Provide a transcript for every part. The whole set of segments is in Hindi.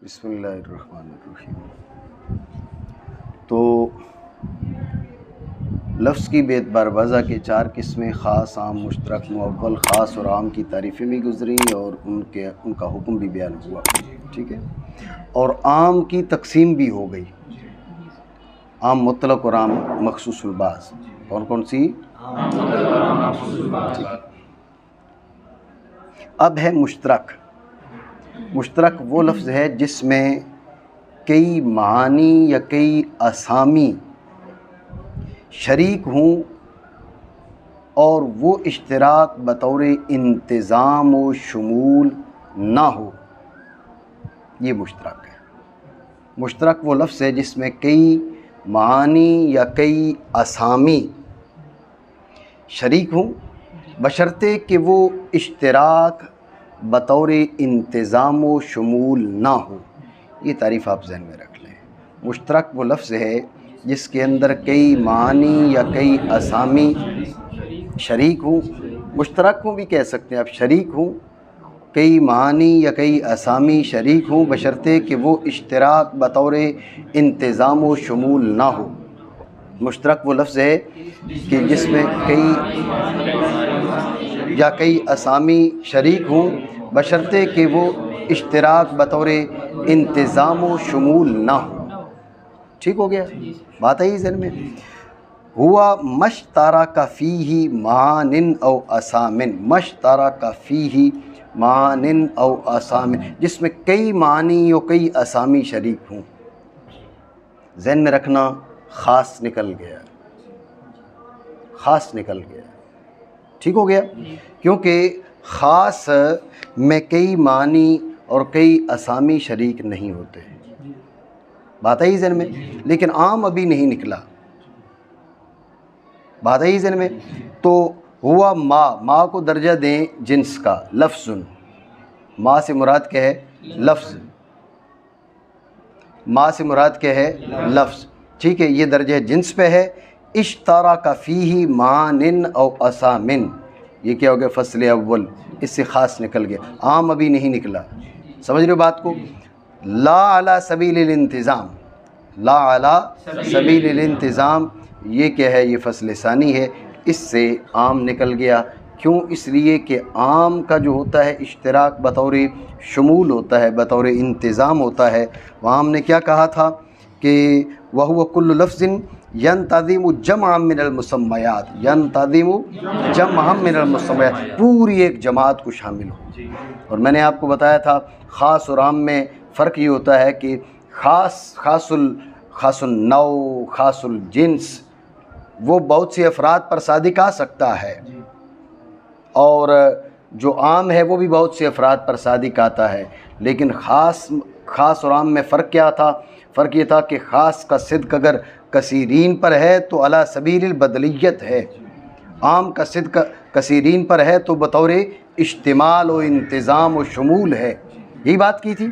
बिस्मिल्लाहिर्रहमानिर्रहीम। तो लफ्ज़ की बेतबार वज़ा के चार किस्में ख़ास, आम, मुश्तरक, मुअव्वल। ख़ास और आम की तारीफ़ें भी गुज़री और उनका हुक्म भी बयान हुआ, ठीक है। और आम की तकसीम भी हो गई, आम मुतलक और आम मखसूसुल बाज़। कौन कौन सी? ठीक है। अब है मुश्तरक। मुश्तरक वो लफ्ज़ है जिसमें कई मानी या कई असामी शरीक हों और वो इश्तिराक बतौर इंतज़ाम व शुमूल ना हो, ये मुश्तरक है। मुश्तरक वो लफ्ज़ है जिसमें कई मानी या कई असामी शरीक हों बशर्ते कि वो इश्तिराक बतौर इंतज़ाम व शुमूल ना हो। ये तारीफ़ आप ज़हन में रख लें। मुश्तरक वो लफ्ज़ है जिसके अंदर कई मानी या कई असामी शरीक हों, मुश्तरक हों भी कह सकते हैं आप, शरीक हों, कई मानी या कई असामी शरीक हों बशर्ते कि वो इश्तिराक बतौर इंतज़ाम व शुमूल ना हो। मुश्तरक वो लफ्ज़ है कि जिसमें कई असामी शरीक हों बशर्ते कि वो इश्तिराक बतौर इंतज़ाम व शुमूल ना हो। ठीक हो गया, बात आई ज़हन में। हुआ मश्तारा का फ़ीही मानिन औ असामिन। मश्तारा का फ़ीही मानिन औ असामिन, जिसमें कई मानी और कई असामी शरीक हों। ज़हन में रखना, ख़ास निकल गया, ख़ास निकल गया। ठीक हो गया, क्योंकि ख़ास में कई मानी और कई असामी शरीक नहीं होते। बात आई ज़हन में। लेकिन आम अभी नहीं निकला, बात आई ज़हन में। तो हुआ माँ को दर्जा दें जिन्स का, लफ्ज़ुन। माँ से मुराद क्या है? लफ्ज़। माँ से मुराद क्या है? लफ्ज़। ठीक है, ये दर्जा जिन्स पे है। इश्तारा का फ़ीही मानिन औ असामिन, ये क्या हो गया? फ़स्ल अव्वल, इससे ख़ास निकल गया, आम अभी नहीं निकला। समझ रहे हो बात को? ला अला सबीलिल इंतिज़ाम, ला अला सबीलिल इंतिज़ाम, ये क्या है? ये फ़स्ल सानी है, इससे आम निकल गया। क्यों? इसलिए कि आम का जो होता है इश्तिराक बतौर शुमूल होता है, बतौर इंतज़ाम होता है। वहाँ हमने क्या कहा था कि वहुव कुल्लु लफ्ज़िन यंतज़िमु जमअम मिनल मुसम्मयात, यंतज़िमु जमअम मिनल मुसम्मयात, पूरी एक जमात को शामिल हो। और मैंने आपको बताया था ख़ास और आम में फ़र्क ये होता है कि ख़ासुल नौ, ख़ासुल जिन्स, वो बहुत सी अफराद पर सादिक आ सकता है, और जो आम है वो भी बहुत से अफराद पर सादिक आता है। लेकिन ख़ास और आम में फ़र्क क्या था? फ़र्क ये था कि ख़ास का सिद्क़ अगर कसीरीन पर है तो अला सबीलिल बदलियत है, आम का सिद्क़ कसीरीन पर है तो बतौर इज्तिमाल व इंतज़ाम व शुमूल है। यही बात की थी।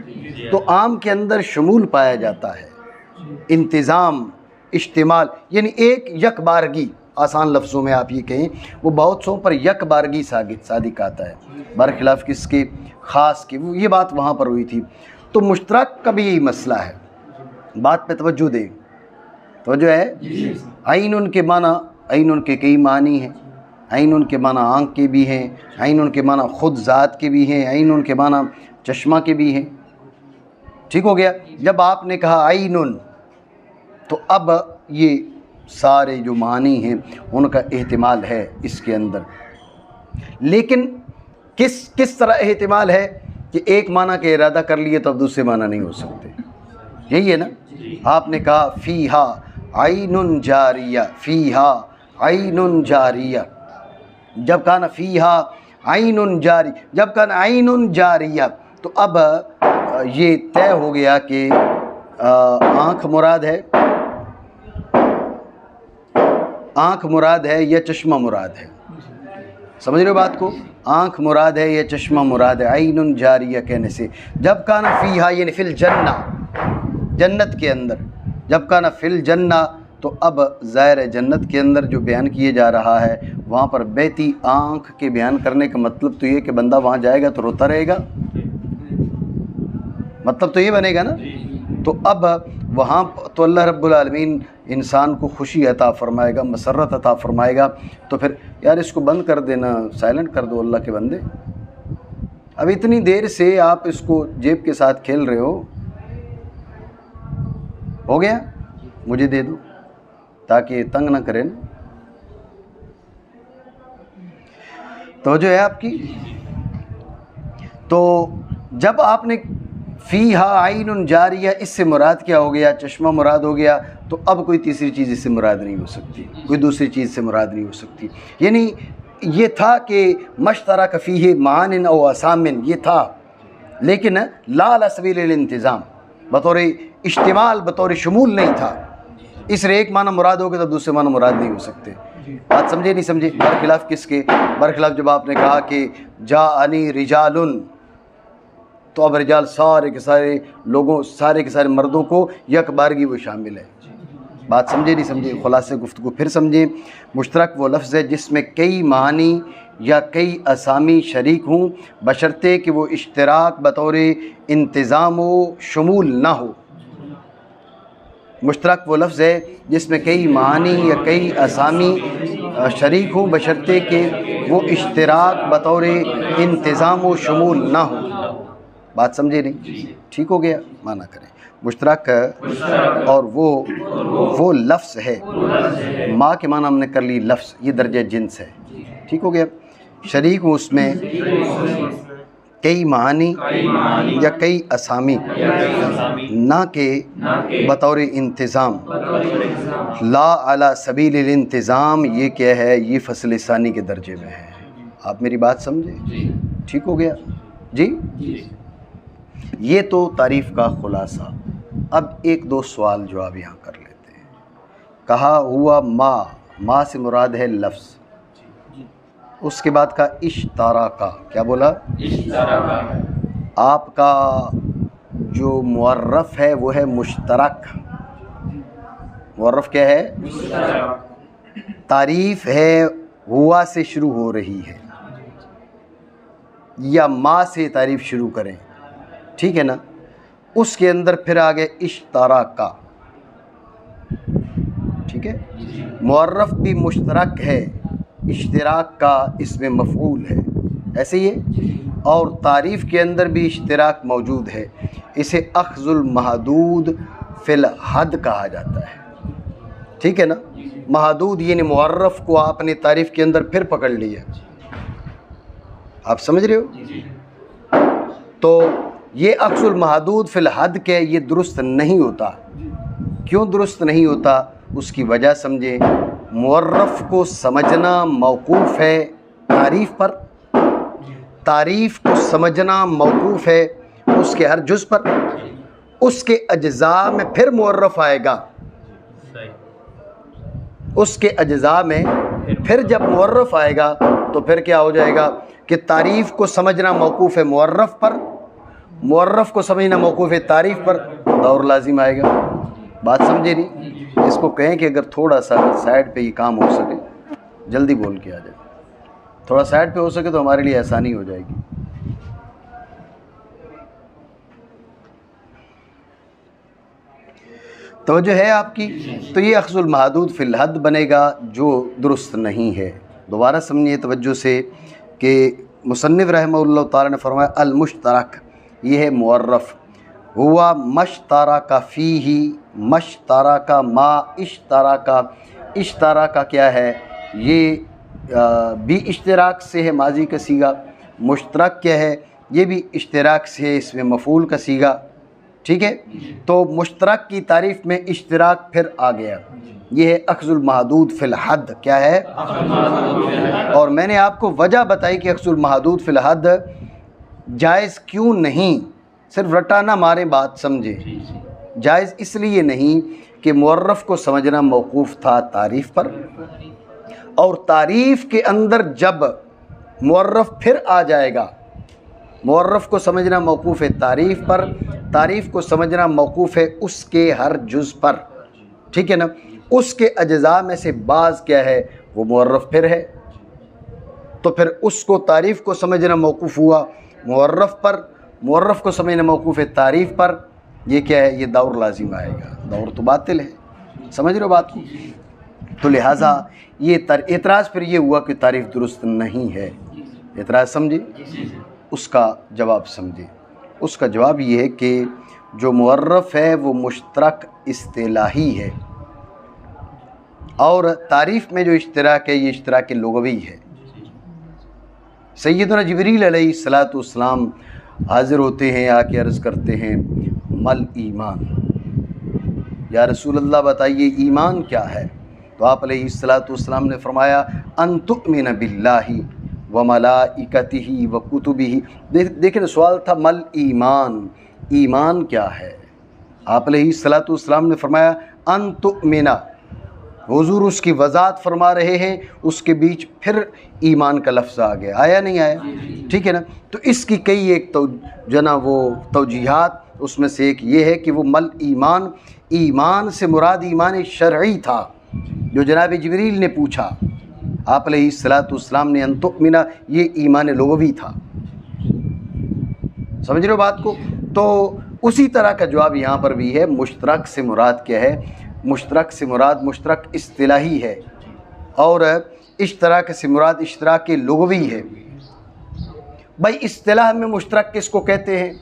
तो आम के अंदर शुमूल पाया जाता है, इंतज़ाम, इज्तिमाल, यानी एक यकबारगी। आसान लफ्ज़ों में आप ये कहें, वो बहुत सौ पर यकबारगी सादिक आता है, बरखिलाफ़ किसके? ख़ास की। ये बात वहाँ पर हुई थी। तो मुश्तरक का भी यही मसला है। बात पे तवज्जो दें, तवज्जो है। आइन के माना, आइन के कई मानी हैं। आइन के माना आँख के भी हैं, आइन के माना ख़ुद ज़ात के भी हैं, आइन के माना चश्मा के भी हैं। ठीक हो गया। जब आपने कहा आइनुन, तो अब ये सारे जो मानी हैं उनका एहतिमाल है इसके अंदर। लेकिन किस तरह एहतिमाल है कि एक माना के इरादा कर लिए तो अब दूसरे माना नहीं हो सकते। यही है ना। आपने कहा फ़ीहा आइनुन जारिया, फ़ीहा आइनुन जारिया, जब कहा ना फ़ीहा आइनुन जारी, जब कहा ना आइनुन जारिया, तो अब ये तय हो गया कि आँख मुराद है, आँख मुराद है या चश्मा मुराद है। समझ रहे हो बात को? आँख मुराद है या चश्मा मुराद है आइनुन जारिया कहने से। जब काना फ़ीहा यानी फ़िल जन्ना, जन्नत के अंदर, जब काना फ़िल जन्ना, तो अब ज़ाहिर जन्नत के अंदर जो बयान किए जा रहा है वहाँ पर बहती आँख के बयान करने का मतलब तो ये कि बंदा वहाँ जाएगा तो रोता रहेगा। मतलब तो ये बनेगा ना। तो अब वहाँ तो अल्लाह रब्बुल आलमीन इंसान को खुशी अता फ़रमाएगा, मसरत अता फ़रमाएगा। तो फिर यार इसको बंद कर देना, साइलेंट कर दो अल्लाह के बंदे। अब इतनी देर से आप इसको जेब के साथ खेल रहे हो गया, मुझे दे दो ताकि तंग ना करें ना। तो जो है आपकी, तो जब आपने फ़ीहा आइनुन जारिया, इससे मुराद क्या हो गया? चश्मा मुराद हो गया। तो अब कोई तीसरी चीज़ इससे मुराद नहीं हो सकती, कोई दूसरी चीज़ से मुराद नहीं हो सकती। यानी ये था कि मश्तरक फ़ीही मानिन औ असामिन, ये था, लेकिन ला अला सबीलिल इंतज़ाम, बतौर इज्तिमाल, बतौर शुमूल नहीं था। इसलिए एक माना मुराद हो गया तो दूसरे माना मुराद नहीं हो सकते। बात समझे नहीं समझे? बरखिलाफ़ किसके? बरखिलाफ़ जब आपने कहा कि जाअनी रिजालुन, तो अब रिजाल सारे के सारे लोगों, सारे के सारे मर्दों को यकबारगी वो शामिल है। बात समझे नहीं समझे? खुलासे गुफ्तगू फिर समझे। मुश्तरक वो लफ्ज़ है जिसमें कई मानी या कई असामी शरीक हों, बशर्ते कि वो इश्तराक बतौर इंतज़ाम व शुमूल ना हो। मुश्तरक वो लफ्ज़ है जिसमें कई मानी या कई असामी शरीक हों, बशर्ते कि वो इश्तराक बतौर इंतज़ाम व शुमूल ना हो। बात समझे नहीं? ठीक हो गया? माना करें मुश्तरक, और वो लफ्ज़ है, माँ के माना हमने कर ली लफ्ज़, ये दर्जे जिन्स है। ठीक हो गया? शरीक हूँ उसमें कई मानी या कई असामी, ना के बतौर इंतज़ाम, ला अला सबीलिल इंतज़ाम, ये क्या है? ये फ़स्ल सानी के दर्जे में है। आप मेरी बात समझे? ठीक हो गया जी? ये तो तारीफ़ का खुलासा। अब एक दो सवाल जवाब यहाँ कर लेते हैं। कहा हुआ माँ से मुराद है लफ्ज़, उसके बाद का इश्तारा का, क्या बोला? आपका जो मुअर्रफ है वो है मुश्तरक। मुअर्रफ क्या है? तारीफ़ है हुआ से शुरू हो रही है या माँ से तारीफ़ शुरू करें, ठीक है ना? उसके अंदर फिर आगे इश्तारा का, ठीक है? मुअर्रफ भी मुश्तरक है, इश्तिराक का इसमें मफ़ऊल है, ऐसे ही है। और तारीफ़ के अंदर भी इश्तिराक मौजूद है। इसे अख़्ज़ुल महदूद फ़िल हद कहा जाता है, ठीक है ना? महदूद यानी मुअर्रफ को आपने तारीफ़ के अंदर फिर पकड़ लिया। आप समझ रहे हो? तो ये अक़्ज़ुल महदूद फ़िल हद के, ये दुरुस्त नहीं होता। क्यों दुरुस्त नहीं होता? उसकी वजह समझे। मुअर्रफ को समझना मौकूफ़ है तारीफ़ पर, तारीफ़ को समझना मौकूफ़ है उसके हर जुज़ पर, उसके अज्ज़ा में फिर मुअर्रफ आएगा, उसके अज्ज़ा में फिर जब मुअर्रफ आएगा तो फिर क्या हो जाएगा कि तारीफ़ को समझना मौकूफ़ है मुअर्रफ पर, मुअर्रफ को समझना मौकूफ़ है तारीफ़ पर, दौर लाजिम आएगा। बात समझे नहीं? इसको कहें कि अगर थोड़ा सा साइड पे ये काम हो सके, जल्दी बोल के आ जाए, थोड़ा साइड पे हो सके तो हमारे लिए आसानी हो जाएगी। तो जो है आपकी, तो ये अख़्ज़ुल महदूद फ़िल हद बनेगा, जो दुरुस्त नहीं है। दोबारा समझिए तवज्जो से कि मुसन्निफ़ रहमहुल्लाह ताला ने फरमाया अल मुश्तरक, ये है मुअर्रफ, हुआ मश्तरा का फ़ीही, मश्तरा का मा इश्तरा का, इश्तरा का क्या है? ये भी इश्तिराक से है, माजी का सीगा। मुश्तरक क्या है? ये भी इश्तिराक से है, इसमें मफ़ूल का सीगा, ठीक है? तो मुश्तरक की तारीफ़ में इश्तिराक फिर आ गया। ये है अख़्ज़ुल महदूद फ़िल हद, क्या है? और मैंने आपको वजह बताई कि अख़्ज़ुल महदूद फ़िल हद जायज़ क्यों नहीं, सिर्फ रट्टा ना मारें, बात समझे। जायज़ इसलिए नहीं कि मुअर्रफ को समझना मौकूफ़ था तारीफ़ पर, और तारीफ़ के अंदर जब मुअर्रफ फिर आ जाएगा, मुअर्रफ को समझना मौकूफ़ है तारीफ़ पर, तारीफ़ को समझना मौकूफ़ है उसके हर जुज़ पर, ठीक है ना? उसके अज्ज़ा में से बाज़ क्या है? वो मुअर्रफ फिर है। तो फिर उसको तारीफ़ को समझना मौकूफ़ हुआ मुअर्रफ पर, मुअर्रफ को समझना मौकूफ़ तारीफ़ पर, ये क्या है, ये दौर लाजिम आएगा। दौर तो बातिल है, समझ रहे हो बात को। तो लिहाजा ये एतराज़ फिर ये हुआ कि तारीफ़ दुरुस्त नहीं है। एतराज़ समझे, उसका जवाब समझे। उसका जवाब ये है कि जो मुअर्रफ है वो मुश्तरक इस्तिलाही है, और तारीफ़ में जो इश्तिराक है ये इश्तिराक लुग़वी है। सैयदना जिब्रील अलैहिस्सलातु वस्सलाम हाज़िर होते हैं, आके अर्ज़ करते हैं मल ईमान, या रसूल अल्लाह बताइए ईमान क्या है। तो आप अलैहिस्सलातु वस्सलाम ने फरमाया अन तुमिन बिल्लाहि व मलाइकतिही व कुतुबिही। देखिए सवाल था मल ईमान, ईमान क्या है। आप अलैहिस्सलातु वस्सलाम ने फरमाया अन तुमिना, हुज़ूर उसकी वज़ाहत फरमा रहे हैं, उसके बीच फिर ईमान का लफ्ज़ आ गया, आया नहीं आया, ठीक है ना। तो इसकी कई एक तो जो ना वो तौजीहात, उसमें से एक ये है कि वो मल ईमान, ईमान से मुराद ईमान शरई था, जो जनाब जिब्रील ने पूछा आप अलैहिस्सलातु वस्सलाम ने अन तुमिना, ये ईमान लुग़वी था। समझ रहे हो बात को। तो उसी तरह का जवाब यहाँ पर भी है। मुश्तरक से मुराद क्या है, मुश्तरक से मुराद मुश्तरक इस्तिलाही है, और इश्तराक से मुराद इश्तराक लुग़वी है। भाई इस्तिलाह में मुश्तरक किसको कहते हैं?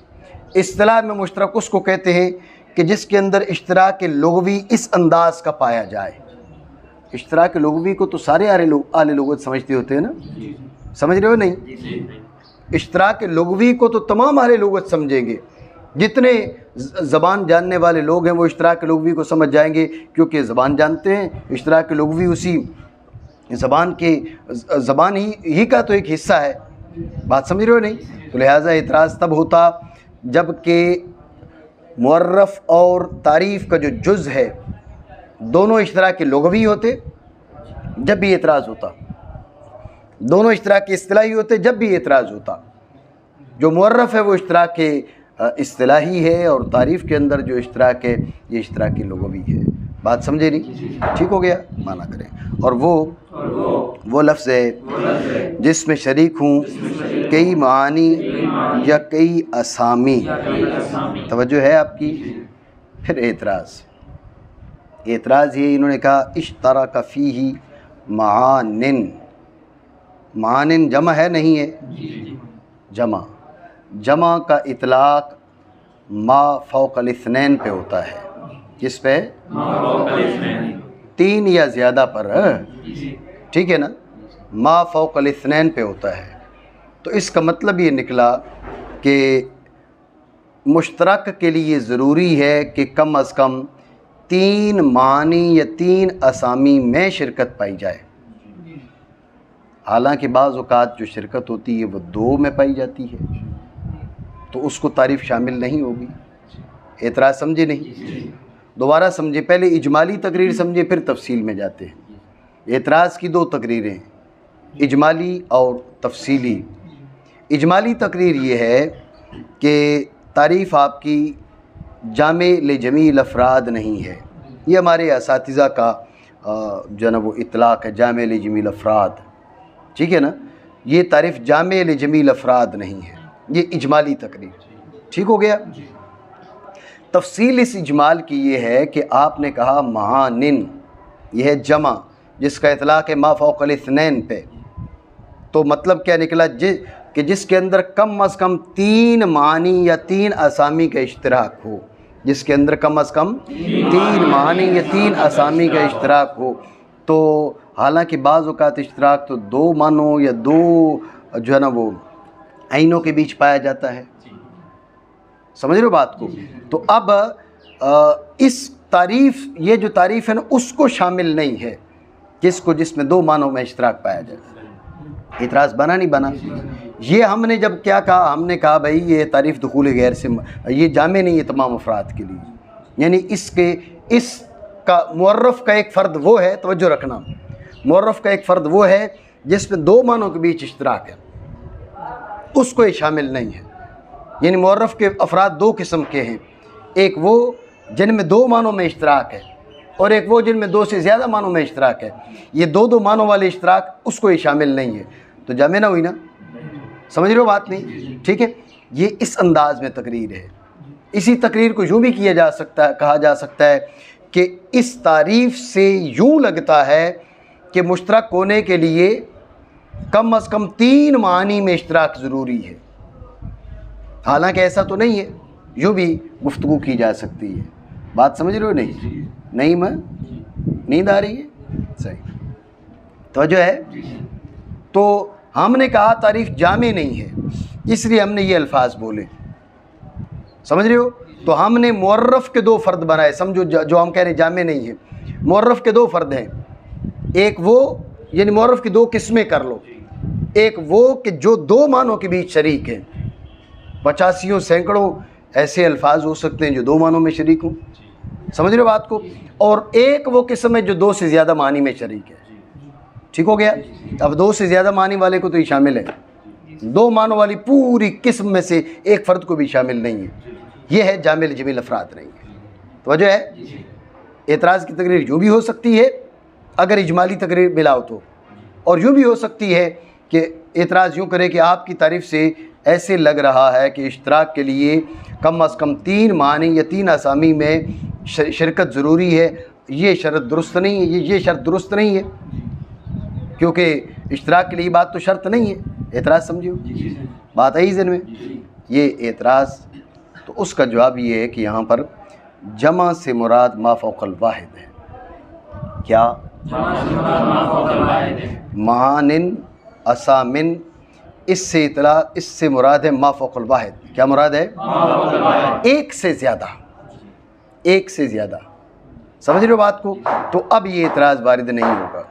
इस्तिलाह में मुश्तरक उसको कहते हैं कि जिसके अंदर इश्तराक लुग़वी इस अंदाज का पाया जाए। इश्तराक लुग़वी को तो सारे आले लुग़त समझते होते हैं ना, समझ रहे हो नहीं? इश्तराक लुग़वी को तो तमाम आले लुग़त समझेंगे। जितने ज़बान जानने वाले लोग हैं वो इश्तराक लुग़वी को समझ जाएंगे, क्योंकि ज़बान जानते हैं। इश्तराक लुग़वी उसी ज़बान ही का तो एक हिस्सा है। बात समझ रहे हो नहीं? तो लिहाजा एतराज़ तब होता जब कि मुअर्रफ और तारीफ़ का जो जुज़ है दोनों इश्तराक लुग़वी होते, जब भी एतराज़ होता। दोनों इश्तराक इस्तिलाही होते, जब भी एतराज़ होता। जो मुअर्रफ है वो इश्तराक इस्तिलाही है, और तारीफ़ के अंदर जो इश्तराक है ये इश्तराक लुग़वी है। बात समझे नहीं? ठीक हो गया, माना करें। और वो लफ्ज़ है जिसमें शरीक हूँ कई मानी या कई असामी। तवज्जो है आपकी। फिर एतराज़ ये इन्होंने कहा इश्तरक फ़ीही मानिन। मानिन जमा है, नहीं है? जमा का इतलाक़ मा फ़ौक़ल इस्नैन पे होता है। किस पे? तीन या ज़्यादा पर, ठीक है ना। मा फ़ौक़ल इस्नैन पे होता है। तो इसका मतलब ये निकला कि मुश्तरक के लिए ज़रूरी है कि कम अज़ कम 3 मानी या 3 असामी में शिरकत पाई जाए। हालांकि बाज़ औक़ात जो शिरकत होती है वो 2 में पाई जाती है, तो उसको तारीफ़ शामिल नहीं होगी। एतराज़ समझे नहीं? दोबारा समझे, पहले इजमाली तकरीर समझे फिर तफसील में जाते हैं। एतराज़ की 2 तकरीरें, इजमाली और तफसीली। इजमाली तकरीर ये है कि तारीफ़ आपकी जामे ले जमील अफराद नहीं है। ये हमारे असातिज़ा का जो है ना वो इतलाक़ है, जामे ले जमील अफराद, ठीक है ना। ये तारीफ़ जामे ले जमील अफराद नहीं है, ये इजमाली तकरीर। ठीक हो गया। तफसील इस इजमाल की ये है कि आपने कहा महानिन, यह है जमा जिसका इतलाक़ है मा फ़ौक़ल इस्नैन पे। तो मतलब क्या निकला कि जिसके अंदर कम अज़ कम 3 मानी या 3 असामी का इश्तराक हो। जिसके अंदर कम अज़ कम 3 मानी या 3 असामी का इश्तराक हो। तो हालांकि बाज़ औक़ात इश्तराक तो 2 मानों या 2 जो है ना वो आइनों के बीच पाया जाता है। समझ रहे हो बात को। तो अब इस तारीफ़, ये जो तारीफ़ है ना उसको शामिल नहीं है, जिसको जिसमें 2 मानों में इश्तराक पाया जाए। इतराज़ बना नहीं बना? ये हमने जब क्या कहा, हमने कहा भाई ये तारीफ़ दुखूल गैर से ये जामे नहीं है तमाम अफराद के लिए, यानी इसका मुअर्रफ का एक फ़र्द वो है, तवज्जो रखना, मुअर्रफ का एक फ़र्द वो है जिसमें 2 मानों के बीच इश्तराक है, उसको ये शामिल नहीं है। यानी मुअर्रफ के अफराद 2 किस्म के हैं, एक वो जिनमें 2 मानों में इश्तराक है और एक वो जिनमें 2 से ज़्यादा मानों में इश्तराक है। ये 2-2 मानों वाले इश्तराक उसको ये शामिल नहीं है। तो जामे ना हुई ना? समझ रहे हो बात नहीं? ठीक है, ये इस अंदाज में तकरीर है। इसी तकरीर को यूँ भी किया जा सकता है, कहा जा सकता है कि इस तारीफ़ से यूँ लगता है कि मुश्तरक होने के लिए कम अज़ कम 3 मानी में इश्तराक ज़रूरी है। हालांकि ऐसा तो नहीं है, यूँ भी गुफ्तगू की जा सकती है। बात समझ रहे हो? नहीं मैं नींद आ रही है? सही। तो जो है, तो हमने कहा तारीफ़ जामे नहीं है, इसलिए हमने ये अल्फाज बोले। समझ रहे हो? तो हमने मुअर्रफ के 2 फ़र्द बनाए। समझो, जो हम कह रहे जामे नहीं है, मुअर्रफ के 2 फ़र्द हैं। एक वो, यानी मुअर्रफ की 2 किस्में कर लो। एक वो कि जो 2 मानों के बीच शरीक है, 85 सैकड़ों ऐसे अल्फाज हो सकते हैं जो 2 मानों में शरीक हों। समझ रहे हो बात को? और एक वो किस्म है जो 2 से ज़्यादा मानी में शरीक है। ठीक हो गया? अब 2 से ज़्यादा मानी वाले को तो ये शामिल है, 2 मानों वाली पूरी किस्म में से एक फ़र्द को भी शामिल नहीं है। ये है जामिल जमील अफराद नहीं है। तो वजह है, एतराज़ की तकरीर यूँ भी हो सकती है अगर इजमाली तकरीर मिलाओ तो, और यूँ भी हो सकती है कि एतराज़ यूँ करे कि आपकी तारीफ़ से ऐसे लग रहा है कि इश्तराक के लिए कम अज़ कम 3 मानी या 3 असामी में शिरकत ज़रूरी है। ये शर्त दुरुस्त नहीं है, ये शर्त दुरुस्त नहीं है, क्योंकि इश्तराक के लिए बात तो शर्त नहीं है। एतराज़ समझियो, बात आई ज़हन में? ये एतराज़, तो उसका जवाब ये है कि यहाँ पर जमा से मुराद मा फ़ौक़ल वाहिद है। क्या? महानिन असामिन, इससे इतला, इससे मुराद है मा फ़ौक़ल वाहिद। क्या मुराद है? एक से ज़्यादा, एक से ज़्यादा। समझ रहे हो बात को? तो अब ये एतराज़ वारिद नहीं होगा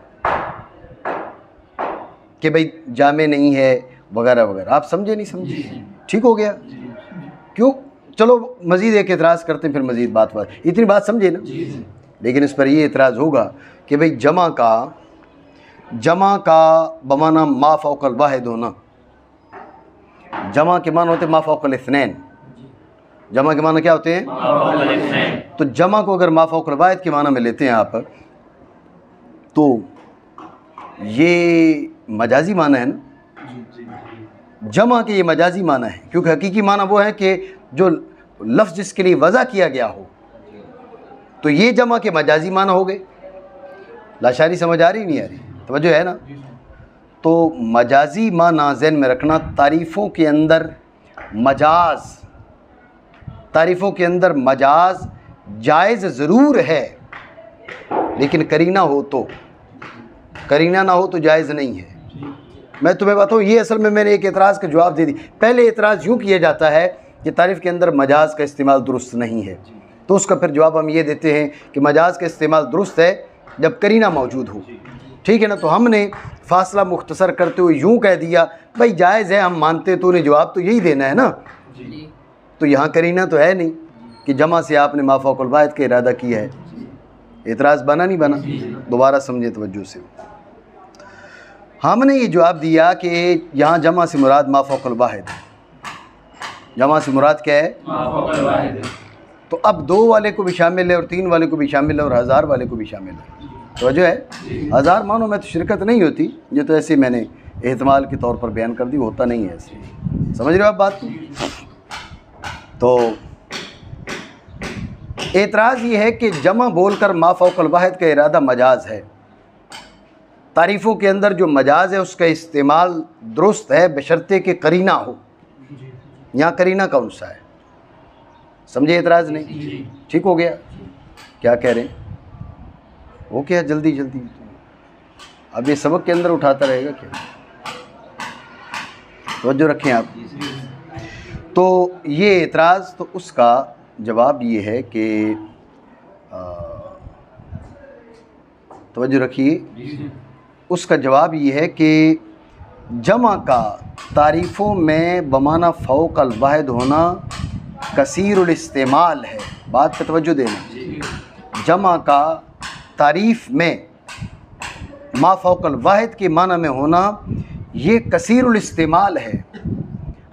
कि भाई जामे नहीं है वगैरह वगैरह। आप समझे नहीं समझे? ठीक हो गया? क्यों? चलो मज़ीद एक एतराज़ करते हैं, फिर मज़ीद बात। इतनी बात समझे ना? लेकिन इस पर ये एतराज़ होगा कि भाई जमा का बमाना मा फ़ौक़ल वाहिद होना, जमा के माना होते मा फ़ौक़ल इस्नैन। जमा के माना क्या होते हैं? तो जमा को अगर मा फ़ौक़ल वाहिद के माना में लेते हैं आप, तो ये मजाजी माना है ना। जमा के ये मजाजी माना है, क्योंकि हकीकी माना वो है कि जो लफ्ज़ जिसके लिए वज़ा किया गया हो। तो ये जमा के मजाजी माना हो गए। लाशारी समझ आ रही नहीं आ रही? तवज्जो है ना? तो मजाजी माना ज़हन में रखना। तारीफ़ों के अंदर मजाज, तारीफ़ों के अंदर मजाज जायज़ ज़रूर है, लेकिन करीना हो तो, करीना ना हो तो जायज़ नहीं है। मैं तुम्हें बताऊँ, ये असल में मैंने एक एतराज़ का जवाब दे दी। पहले एतराज़ यूँ किया जाता है कि तारीफ़ के अंदर मजाज का इस्तेमाल दुरुस्त नहीं है, तो उसका फिर जवाब हम ये देते हैं कि मजाज का इस्तेमाल दुरुस्त है जब करीना मौजूद हो। ठीक है ना? तो हमने फ़ासला मुख्तसर करते हुए यूँ कह दिया, भाई जायज़ है, हम मानते, तो उन्हें जवाब तो यही देना है ना। तो यहाँ करीना तो है नहीं कि जमा से आपने मा फ़ौक़ल वाहिद का इरादा किया है। एतराज़ बना नहीं बना? दोबारा समझे तवज्जो से। हमने ये जवाब दिया कि यहाँ जमा से मुराद मा फ़ौक़ल वाहिद है। जमा से मुराद क्या है? मा फ़ौक़ल वाहिद है। तो अब 2 वाले को भी शामिल है, और 3 वाले को भी शामिल है, और 1000 वाले को भी शामिल है। तो जो है 1000 मानों में तो शिरकत नहीं होती, ये तो ऐसे मैंने एहतमाल के तौर पर बयान कर दी, होता नहीं है ऐसे। समझ रहे हो आप बात? तो एतराज़ ये है कि जमा बोलकर मा फ़ौक़ल वाहिद का इरादा मजाज है। तारीफ़ों के अंदर जो मजाज है उसका इस्तेमाल दुरुस्त है, बशर्ते कि करीना हो। यहाँ करीना कौन सा है? समझे एतराज़ नहीं? ठीक हो गया? क्या कह रहे हैं? वो क्या जल्दी जल्दी अब ये सबक के अंदर उठाता रहेगा क्या? तवज्जो रखें आप। तो ये एतराज़, तो उसका जवाब ये है कि तवज्जो रखिए, उसका जवाब ये है कि जमा का तारीफ़ों में बमाना फ़ौक़ल वाहिद होना कसीरुल इस्तेमाल है। बात पर तवज्जो देना। जमा का तारीफ़ में मा फ़ौक़ल वाहिद के माना में होना ये कसीरुल इस्तेमाल है।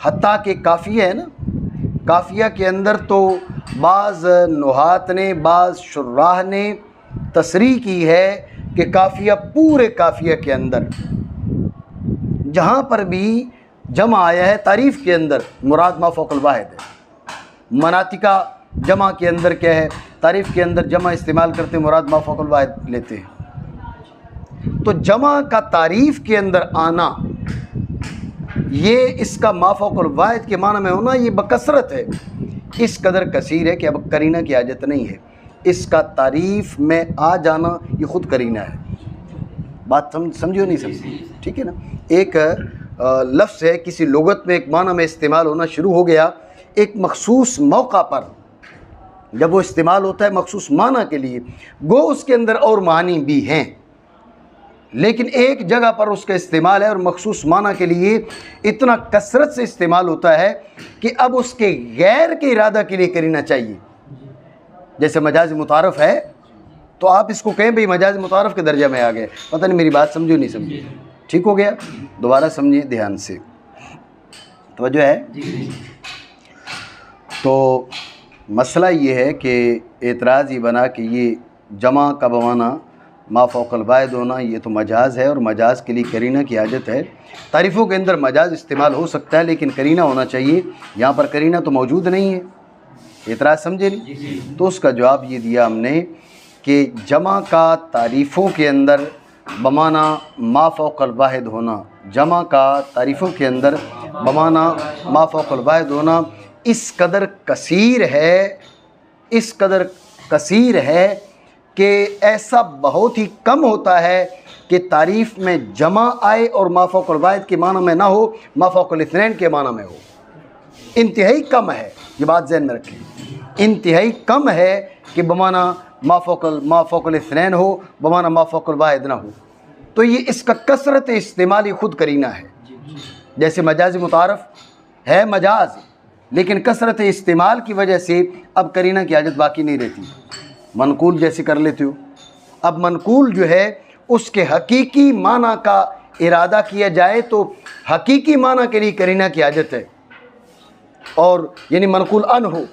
हत्ता के काफ़िया है ना, काफ़िया के अंदर तो बाज़ नुहात ने, बाज़ शुर्राह ने तसरीह की है कि काफ़िया, पूरे काफ़िया के अंदर जहाँ पर भी जमा आया है तारीफ़ के अंदर, मुराद मा फ़ौक़ल वाहिद है। मनातिका जमा के अंदर क्या है, तारीफ़ के अंदर जमा इस्तेमाल करते मुराद मा फ़ौक़ल वाहिद लेते हैं। तो जमा का तारीफ़ के अंदर आना, ये इसका मा फ़ौक़ल वाहिद के माना में होना, ये बकसरत है, इस कदर कसीर है कि अब करीना की हाजत नहीं है। इसका तारीफ़ में आ जाना ये ख़ुद करीना है। बात समझियो नहीं समझी, ठीक है ना। एक लफ्ज़ है, किसी लुगत में एक माना में इस्तेमाल होना शुरू हो गया, एक मखसूस मौका पर जब वो इस्तेमाल होता है मखसूस माना के लिए, गो उसके अंदर और मानी भी हैं, लेकिन एक जगह पर उसका इस्तेमाल है और मखसूस माना के लिए इतना कसरत से इस्तेमाल होता है कि अब उसके गैर के इरादा के लिए करीना चाहिए। जैसे मजाज मुतारफ़ है, तो आप इसको कहें भाई मजाज मुतारफ़ के दर्जा में आ गए, पता नहीं मेरी बात समझो नहीं समझी, ठीक हो गया। दोबारा समझिए ध्यान से, तवज्जो है। तो मसला ये है कि एतराज़ ही बना कि ये जमा का बमाना मा फ़ौक़ल वाहिद होना, ये तो मजाज़ है और मजाज़ के लिए करीना की हाजत है। तारीफ़ों के अंदर मजाज़ इस्तेमाल हो सकता है, लेकिन करीना होना चाहिए। यहाँ पर करीना तो मौजूद नहीं है। एतराज़ समझे नहीं? तो उसका जवाब ये दिया हमने कि जमा का तारीफ़ों के अंदर बमाना मा फ़ौक़ल वाहिद होना, जमा का तारीफ़ों के अंदर बमाना मा फ़ौक़ल वाहिद होना इस कदर कसीर है, इस कदर कसीर है कि ऐसा बहुत ही कम होता है कि तारीफ़ में जमा आए और मा फ़ौक़ल वाहिद के माना में ना हो, मा फ़ौक़ल इत्नैन के माना में हो। इंतहाई कम है, ये बात ज़हन में रखें। इंतहाई कम है कि बमाना मा फ़ौक़ल इत्नैन हो, बमाना मा फ़ौक़ल वाहिद ना हो। तो ये इसका कसरत इस्तेमाल ही ख़ुद करीना है। जैसे मजाज़ मुतारफ़ है मजाज़, लेकिन कसरत इस्तेमाल की वजह से अब करीना की हाजत बाकी नहीं रहती। मनकूल जैसे कर लेते हो, अब मनकूल जो है उसके हकीकी माना का इरादा किया जाए तो हकीकी माना के लिए करीना की हाजत है, और यानी मनकूल अन हो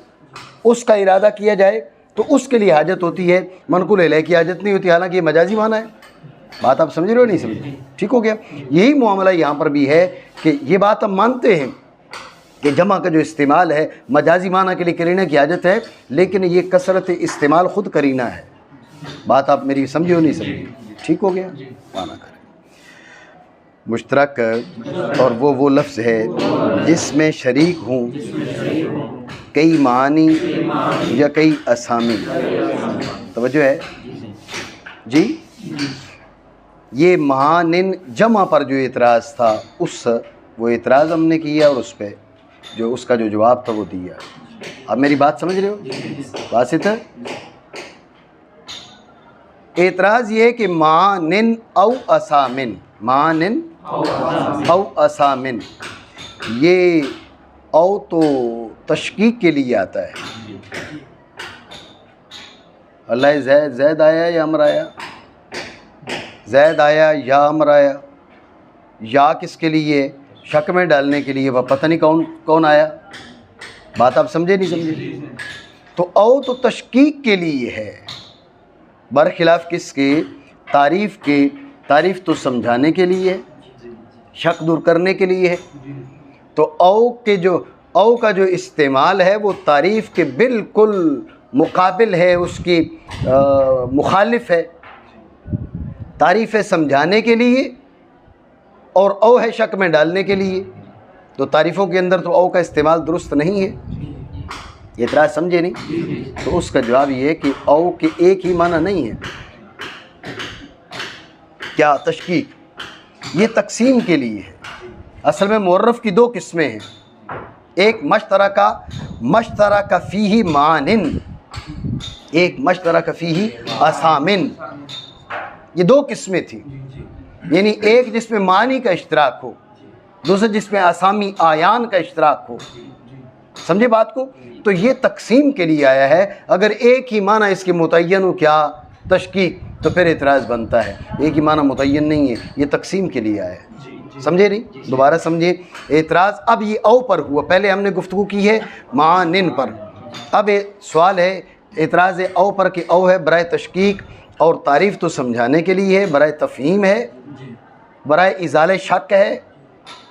उसका इरादा किया जाए तो उसके लिए हाजत होती है, मनकूल इलैह की हाजत नहीं होती, हालांकि ये मजाजी माना है। बात आप समझ रहे हो नहीं समझ? ठीक हो गया। यही मामला यहाँ पर भी है कि ये बात हम मानते हैं कि जमा का जो इस्तेमाल है मजाजी माना के लिए करीना की हाजत है, लेकिन ये कसरत इस्तेमाल ख़ुद करीना है। बात आप मेरी समझी हो नहीं समझी? ठीक हो गया। माना करें मुश्तरक, और वो लफ्ज़ है जिसमें शरीक हूँ कई मानी या कई असामी। तवज्जो है जी। ये महानिन जमा पर जो एतराज़ था, वो एतराज़ हमने किया और उस पर जो उसका जो जवाब था वो दिया। अब मेरी बात समझ रहे हो? वासित है। एतराज़ ये है कि मानिन औ असामिन, मानिन औ असामिन, ये औ तो तशकीक के लिए आता है। अल्लाह ज़ैद आया या अमर आया, ज़ैद आया या अमर आया, या किसके लिए? शक में डालने के लिए, वह पता नहीं कौन आया। बात आप समझे नहीं समझे? तो औ तो तशकीक के लिए है, बरखिलाफ़ किसके? तारीफ़ के। तारीफ़ तो समझाने के लिए है, शक दूर करने के लिए है। तो औ का जो इस्तेमाल है वो तारीफ़ के बिल्कुल मुकाबिल है, उसकी मुखालिफ है। तारीफ़ है समझाने के लिए और औ है शक में डालने के लिए। तो तारीफ़ों के अंदर तो औ का इस्तेमाल दुरुस्त नहीं है। ये तरह समझे नहीं? तो उसका जवाब ये है कि औ के एक ही माना नहीं है। क्या? तशकीक। ये तकसीम के लिए है। असल में मुअर्रफ की दो किस्में हैं, एक मश्तरका फ़ीही मानिन, एक मश्तरका फ़ीही असामिन। ये दो किस्में थी, यानी एक जिसमें मानी का इश्तराक हो, दूसरा जिसमें असामी आयान का इश्तराक हो। समझे बात को? तो ये तकसीम के लिए आया है। अगर एक ही माना इसके मुतय्यन हो, क्या? तशकीक, तो फिर एतराज़ बनता है। एक ही माना मुतय्यन नहीं है, ये तकसीम के लिए आया है। समझे नहीं? दोबारा समझे। एतराज़ अब ये औ पर हुआ, पहले हमने गुफ्तगू की है मानिन पर, अब सवाल है एतराज़ औ पर कि औ है बराए तशकीक और तारीफ़ तो समझाने के लिए है, बराए तफ़हीम है, बराए इज़ाले शक है,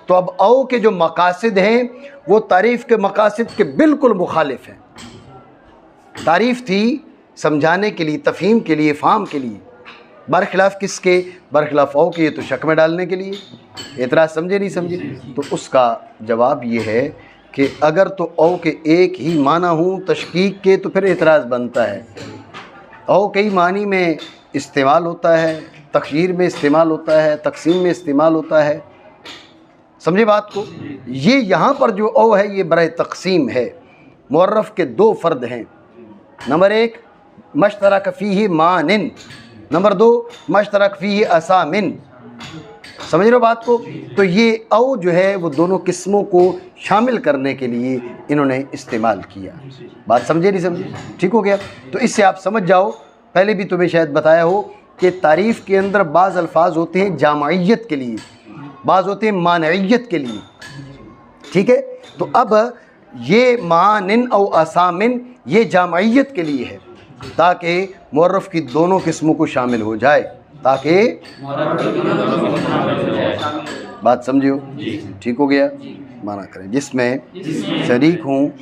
तो अब औ के जो मकासिद हैं वो तारीफ़ के मकासिद के बिल्कुल मुखालिफ हैं। तारीफ़ थी समझाने के लिए, तफ़हीम के लिए, फ़ाहम के लिए, बरखिलाफ़ किसके? बरखिलाफ़ औ के, तो शक में डालने के लिए। एतराज़ समझे नहीं समझे? तो उसका जवाब ये है कि अगर तो औ के एक ही माना हूँ तशकीक के, तो फिर एतराज़ बनता है। औ कई मानी में इस्तेमाल होता है, तख़यीर में इस्तेमाल होता है, तक़सीम में इस्तेमाल होता है। समझे बात को? ये यहाँ पर जो औ है ये बराए तक़सीम है। मुअर्रफ़ के दो फ़र्द हैं। नंबर एक मश्तरक फ़ीही मानिन, नंबर दो मश्तरक फ़ीही असामिन। समझ रहे हो बात को? तो ये औ जो है वो दोनों किस्मों को शामिल करने के लिए इन्होंने इस्तेमाल किया। बात समझे नहीं समझे? ठीक हो गया? तो इससे आप समझ जाओ, पहले भी तुम्हें शायद बताया हो कि तारीफ़ के अंदर बाज़ अल्फाज होते हैं जामइयत के लिए, बाज़ होते हैं मानइयत के लिए। ठीक है? तो अब ये मानिन और असामिन ये जामइयत के लिए है, ताकि मुअर्रफ़ की दोनों किस्मों को शामिल हो जाए, ताकि बात समझियो। ठीक हो गया? माना करें जिसमें शरीक हूँ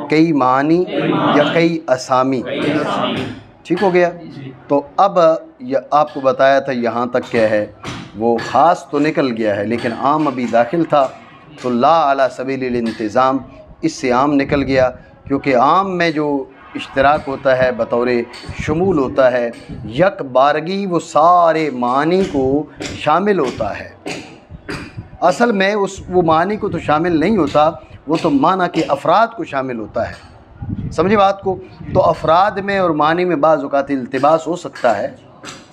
कई मानी या कई असामी। ठीक हो गया? तो अब यह आपको बताया था यहाँ तक क्या है, वो ख़ास तो निकल गया है लेकिन आम अभी दाखिल था, तो ला अला सबीलिल इंतज़ाम इससे आम निकल गया, क्योंकि आम में जो इश्तराक होता है बतौर शुमूल होता है, यक बारगी वो सारे मानी को शामिल होता है। असल में वो मानी को तो शामिल नहीं होता, वो तो माना के अफराद को शामिल होता है। समझे बात को? तो अफराद में और मानी में बाज़ औक़ात इल्तिबास हो सकता है।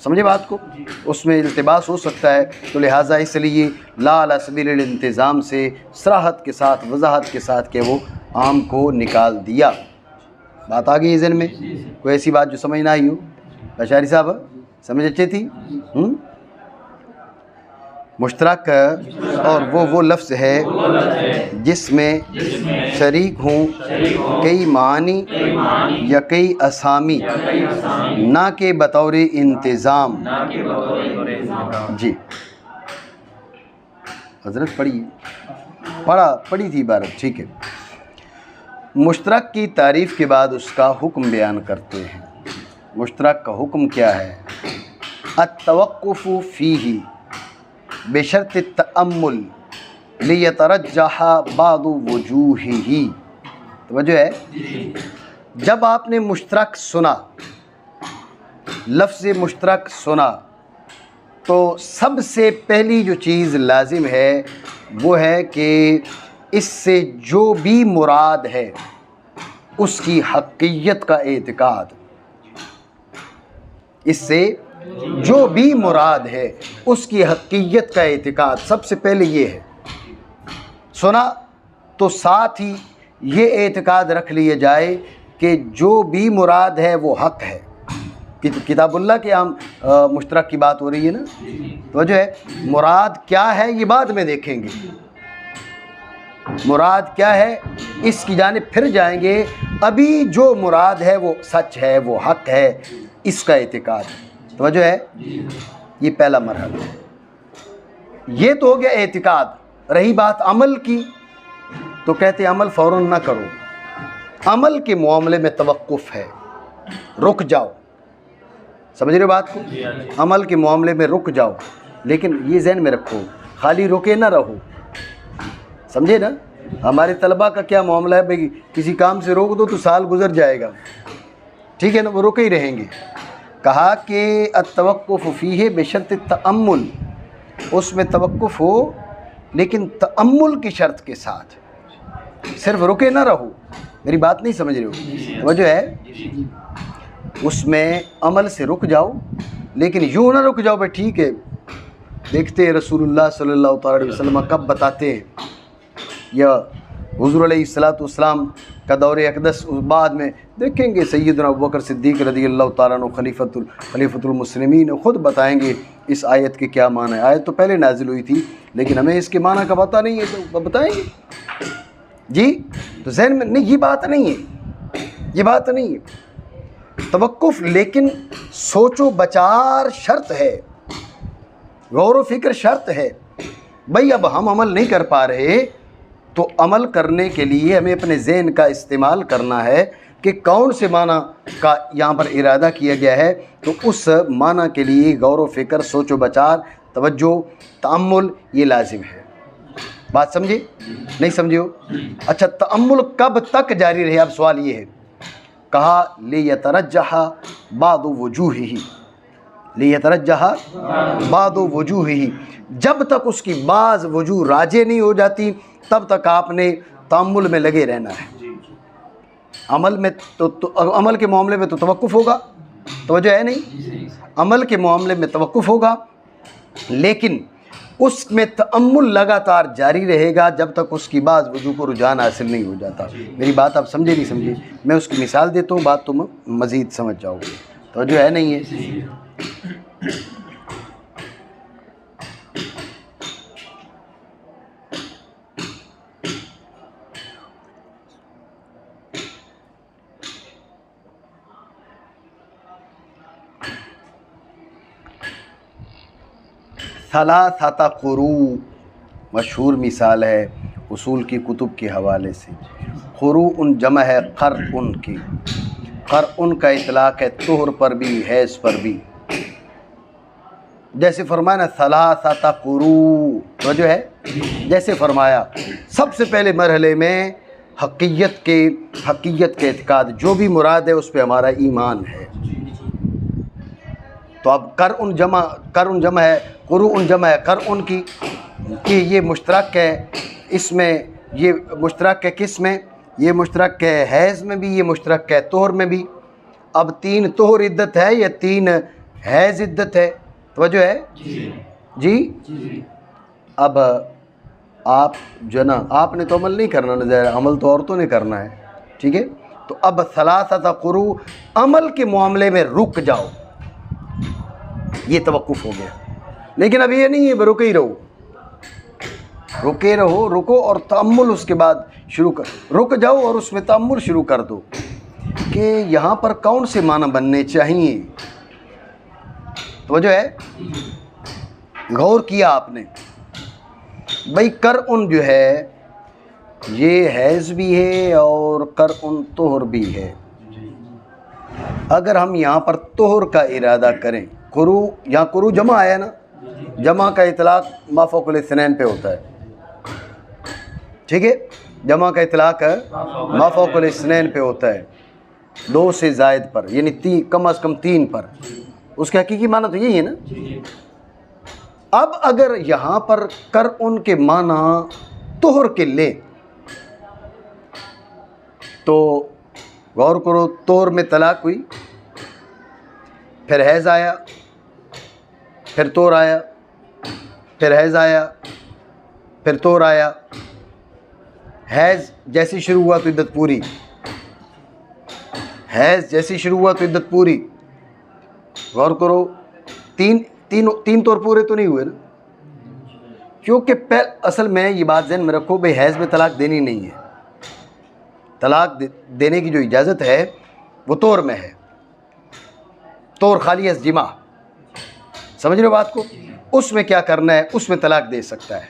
समझे बात को? उसमें इल्तिबास हो सकता है, तो लिहाजा इसलिए ला अला सबीलिल इंतज़ाम से सराहत के साथ, वज़ाहत के साथ के वो आम को निकाल दिया। बात आ गई ज़हन में? कोई ऐसी बात जो समझ ना आई हो? अशारी साहब समझ अच्छी थी? मुश्तरक और वो लफ्ज़ है जिसमें शरीक हूँ कई मानी या कई असामी, ना के बतौर इंतज़ाम। जी हज़रत पढ़ी थी इबारत। ठीक है, मुश्तरक की तारीफ़ के बाद उसका हुक्म बयान करते हैं। मुश्तरक का हुक्म क्या है? अत्तवक़्क़ुफ़ु फ़ीही बेशर्त तअम्मुल लियतरज्जह बादु वजूहिही। तो वजह है, जब आपने मुश्तरक सुना, लफ्ज़ मुश्तरक सुना, तो सबसे पहली जो चीज़ लाजिम है वो है कि इससे जो भी मुराद है उसकी हक़ीक़त का एतिक़ाद। इससे जो भी मुराद है उसकी हक़ीक़त का एतिक़ाद सबसे पहले ये है। सुना तो साथ ही ये एतिक़ाद रख लिया जाए कि जो भी मुराद है वो हक़ है। किताबुल्लाह के हम मुश्तरक की बात हो रही है ना, तो जो है मुराद क्या है ये बाद में देखेंगे। मुराद क्या है इसकी जानिब फिर जाएंगे। अभी जो मुराद है वो सच है, वो हक़ है, इसका एतिक़ाद। तो वजह है ये पहला मरहला है। ये तो हो गया एतिक़ाद। रही बात अमल की, तो कहते अमल फ़ौरन ना करो, अमल के मामले में तवक्कुफ़ है, रुक जाओ। समझ रहे हो बात को? अमल के मामले में रुक जाओ, लेकिन ये ज़हन में रखो खाली रुके ना रहो। समझे ना? हमारे तलबा का क्या मामला है भाई, किसी काम से रोक दो तो साल गुजर जाएगा, ठीक है ना, वो रुके ही रहेंगे। कहा कि अत्तवक़्क़ुफ़ फ़ीही बेशर्त तअम्मुल, उसमें तवक्कुफ़ हो लेकिन तअम्मुल की शर्त के साथ, सिर्फ रुके ना रहो। मेरी बात नहीं समझ रहे हो? वजह है उसमें अमल से रुक जाओ, लेकिन यूँ ना रुक जाओ भाई ठीक है देखते हैं रसूलुल्लाह सल्लल्लाहु अलैहि वसल्लम कब बताते हैं, या हुज़ूर अलैहिस्सलातु वस्सलाम का दौरे अक़दस बाद में देखेंगे, सैयदना अबू बकर सिद्दीक़ रज़ियल्लाहु ताला अन्हु खलीफतुल मुस्लिमीन खुद बताएंगे इस आयत के क्या माना है। आयत तो पहले नाजिल हुई थी लेकिन हमें इसके माना का पता नहीं है, तो बताएंगे जी। तो ज़हन में नहीं, ये बात नहीं है, ये बात नहीं है। तवक्कुफ़ लेकिन सोचो बचार शर्त है, गौर व फिक्र शर्त है, भाई अब हम अमल नहीं कर पा रहे, तो अमल करने के लिए हमें अपने ज़हन का इस्तेमाल करना है कि कौन से माना का यहाँ पर इरादा किया गया है। तो उस माना के लिए गौर व फिक्र, सोचो बचार, तवज्जो, तअम्मुल ये लाजिम है। बात समझे? नहीं समझे हो? अच्छा, तअम्मुल कब तक जारी रहे? अब सवाल ये है, कहा लियतरज्जह बादु वजूहिही, लियतरज्जह बादु वजूहिही, जब तक उसकी बाज़ वजूह राजे नहीं हो जाती तब तक आपने तअम्मुल में लगे रहना है। अमल में तो अमल के मामले में तो तवक्कुफ़ होगा, तवज्जो है नहीं? अमल के मामले में तवक्कुफ़ होगा, लेकिन उसमें तअम्मुल लगातार जारी रहेगा जब तक उसकी बाज़ वजूह को रुझान हासिल नहीं हो जाता। मेरी बात आप समझे नहीं समझे? मैं उसकी मिसाल देता हूँ, बात तुम मज़ीद समझ जाओगे। तवज्जो है नहीं है? सलासता क़ुरू मशहूर मिसाल है उसूल की कुतुब के हवाले से। क़ुरू उन जमा है क़रउन की, क़रउन का इतलाक़ है तुहर पर भी, हैज़ पर भी। जैसे फरमाया ना सलासता क़ुरू, तो जो है जैसे फरमाया सबसे पहले मरहले में हक़ीक़त के इत्क़ाद, जो भी मुराद है उस पर हमारा ईमान है। तो अब कर उन जमा है, क़ुरू उन जमा है कर उन की, कि ये मुश्तरक है, इसमें ये मुश्तरक है, किस में? ये मुश्तरक है हैज़ में भी, ये मुश्तरक है तोहर में भी। अब 3 तोहर इद्दत है या 3 हैज़ इद्दत है? तवज्जो है जी? अब आप जो ना, आपने तो अमल नहीं करना नज़र, अमल तो औरतों ने करना है, ठीक है? तो अब सलासता क़ुरू, अमल के मामले में रुक जाओ, ये तवक्कुफ़ हो गया। लेकिन अब ये नहीं है रुके ही रहो, रुके रहो, रुको और तअम्मुल उसके बाद शुरू कर, रुक जाओ और उसमें तअम्मुल शुरू कर दो कि यहाँ पर कौन से माना बनने चाहिए। तो जो है गौर किया आपने भाई, कर उन जो है ये हैज़ भी है और कर उन तोहर भी है। अगर हम यहाँ पर तोहर का इरादा करें, क़ुरू, यहाँ क़ुरू जमा आया ना, जमा का इतलाक़ मा फ़ौक़ल इस्नैन पे होता है, ठीक है? जमा का इतलाक़ मा फ़ौक़ल इस्नैन पे होता है, 2 से ज़ायद पर, यानी कम अज़ कम 3 पर। उसके हकीकी माना तो यही है ना। अब अगर यहाँ पर कर उन के माना तोहर के ले, तो गौर करो, तोहर में तलाक़ हुई, फिर हैज़ आया, फिर तोहर आया, फिर हैज़ आया, फिर तोहर आया। हैज़ जैसी शुरू हुआ तो इद्दत पूरी, हैज़ जैसी शुरू हुआ तो इद्दत पूरी। गौर करो, तीन तौर पूरे तो नहीं हुए ना, क्योंकि असल में ये बात ज़हन में रखो भाई, हैज़ में तलाक़ देनी नहीं है। तलाक़ देने की जो इजाज़त है वो तौर में है, तौर खाली जिमा, समझ रहे हो बात को? उसमें क्या करना है, उसमें तलाक़ दे सकता है।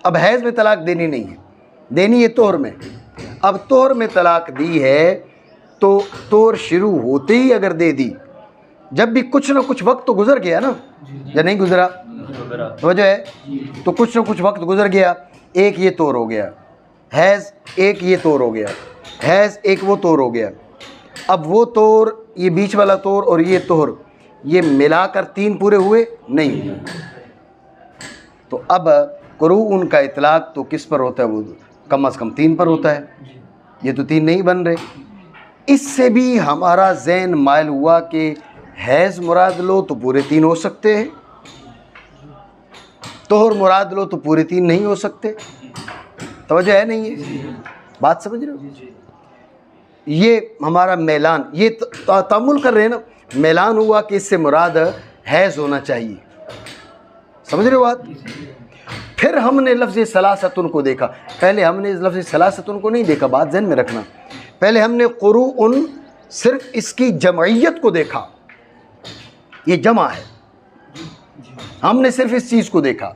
अब हैज़ में तलाक़ देनी नहीं है, देनी है तौर में। अब तौर में तलाक़ दी है तो तौर शुरू होते ही अगर दे दी, जब भी कुछ ना कुछ वक्त तो गुज़र गया ना, या नहीं गुज़रा? तो वजह है, तो कुछ ना कुछ वक्त गुज़र गया, एक ये तौर हो गया हैज़, एक ये तौर हो गया हैज़, एक वो तौर हो गया। अब वो तौर, ये बीच वाला तौर और ये तौर, ये मिलाकर 3 पूरे हुए नहीं हुए। तो अब क़ुरू उनका इतलाक़ तो किस पर होता है? वो कम अज़ कम 3 पर होता है। ये तो 3 नहीं बन रहे। इससे भी हमारा ज़हन मायल हुआ कि हैज़ मुराद लो तो पूरे 3 हो सकते हैं, तोहर मुराद लो तो पूरे 3 नहीं हो सकते। तवज्जो है नहीं है? बात समझ रहे हो? ये हमारा मैलान, ये तअम्मुल कर रहे हैं ना, मैलान हुआ कि इससे मुराद हैज़ होना चाहिए। समझ रहे हो बात? फिर हमने लफ्ज़ सलासतुन को देखा, पहले हमने लफ्ज़ सलासतुन को नहीं देखा, बात ज़हन में रखना। पहले हमने क़ुरू उन सिर्फ इसकी जमइयत को देखा, ये जमा है, हमने सिर्फ इस चीज़ को देखा।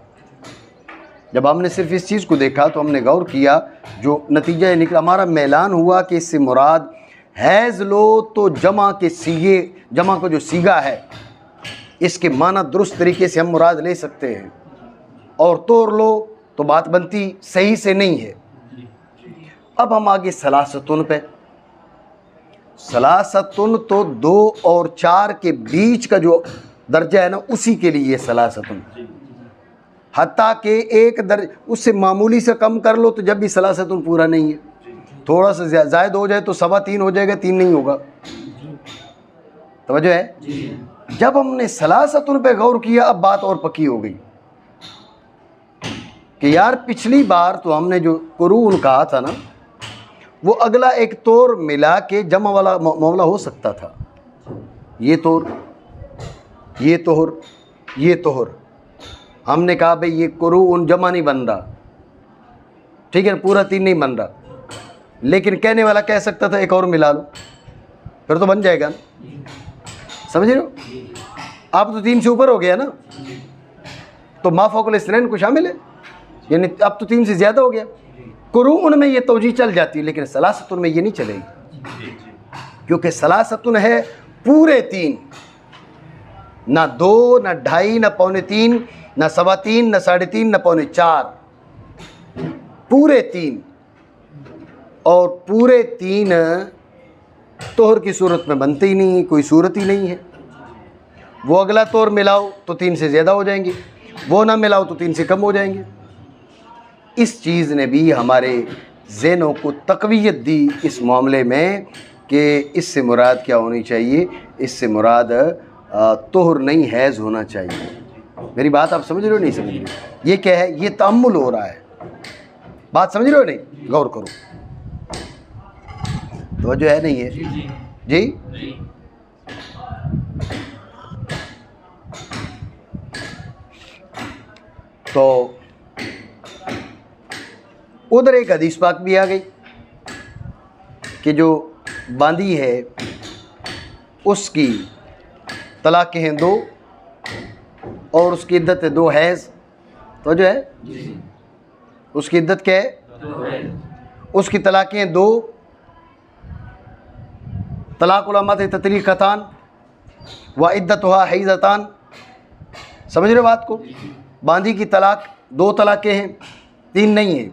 जब हमने सिर्फ इस चीज़ को देखा तो हमने गौर किया, जो नतीजा ये निकला, हमारा मैलान हुआ कि इससे मुराद हैज़ लो तो जमा के सीगे, जमा को जो सीगा है इसके माना दुरुस्त तरीके से हम मुराद ले सकते हैं, और तोड़ लो तो बात बनती सही से नहीं है। अब हम आगे सलासतुन पे। सलासतुन तो 2 और 4 के बीच का जो दर्जा है ना, उसी के लिए सलासतुन। हत्ता के एक उससे मामूली से कम कर लो तो जब भी सलासतुन पूरा नहीं है। थोड़ा सा ज़ायद हो जाए तो 3.25 हो जाएगा, 3 नहीं होगा। तवज्जो है। जब हमने सलासतुन पे गौर किया, अब बात और पक्की हो गई कि यार पिछली बार तो हमने जो कुरून कहा था ना, वो अगला एक तोर मिला के जमा वाला मामला हो सकता था। ये तोर, ये तोहर, ये तोहर, हमने कहा भाई ये कुरून जमा नहीं बन रहा, ठीक है, पूरा 3 नहीं बन रहा, लेकिन कहने वाला कह सकता था एक और मिला लो, फिर तो बन जाएगा ना। समझ रहे हो? अब तो 3 से ऊपर हो गया ना, तो माफ़ौकुल इस्नैन को शामिल है, यानी अब तो 3 से ज़्यादा हो गया। कुरून में ये तौजीह चल जाती है, लेकिन सलासतुन में ये नहीं चलेगी, क्योंकि सलासतुन है पूरे 3, ना 2, ना 2.5, ना 2.25, ना 3.25, ना 3.5, ना 4.25, पूरे 3। और पूरे 3 तोहर की सूरत में बनते ही नहीं, कोई सूरत ही नहीं है। वो अगला तोर मिलाओ तो 3 से ज़्यादा हो जाएंगे, वो ना मिलाओ तो 3 से कम हो जाएंगे। इस चीज़ ने भी हमारे ज़हनों को तक़वियत दी इस मामले में कि इससे मुराद क्या होनी चाहिए, इससे मुराद तोहर नहीं हैज़ होना चाहिए। मेरी बात आप समझ रहे हो नहीं समझ रहे हो? ये क्या है? ये तअम्मुल हो रहा है। बात समझ रहे हो नहीं? गौर करो। तो जो है नहीं है जी, तो उधर एक हदीस पाक भी आ गई कि जो बांदी है उसकी तलाक़ें हैं 2 और उसकी इद्दत है 2 हैज़। तो जो है उसकी इद्दत क्या है? उसकी तलाक़ें 2, तलाक़ उलमात ततलीक़तान व इद्दतुहा हैज़तान। समझ रहे बात को? बांदी की तलाक़ 2 तलाक़ें हैं, 3 नहीं है,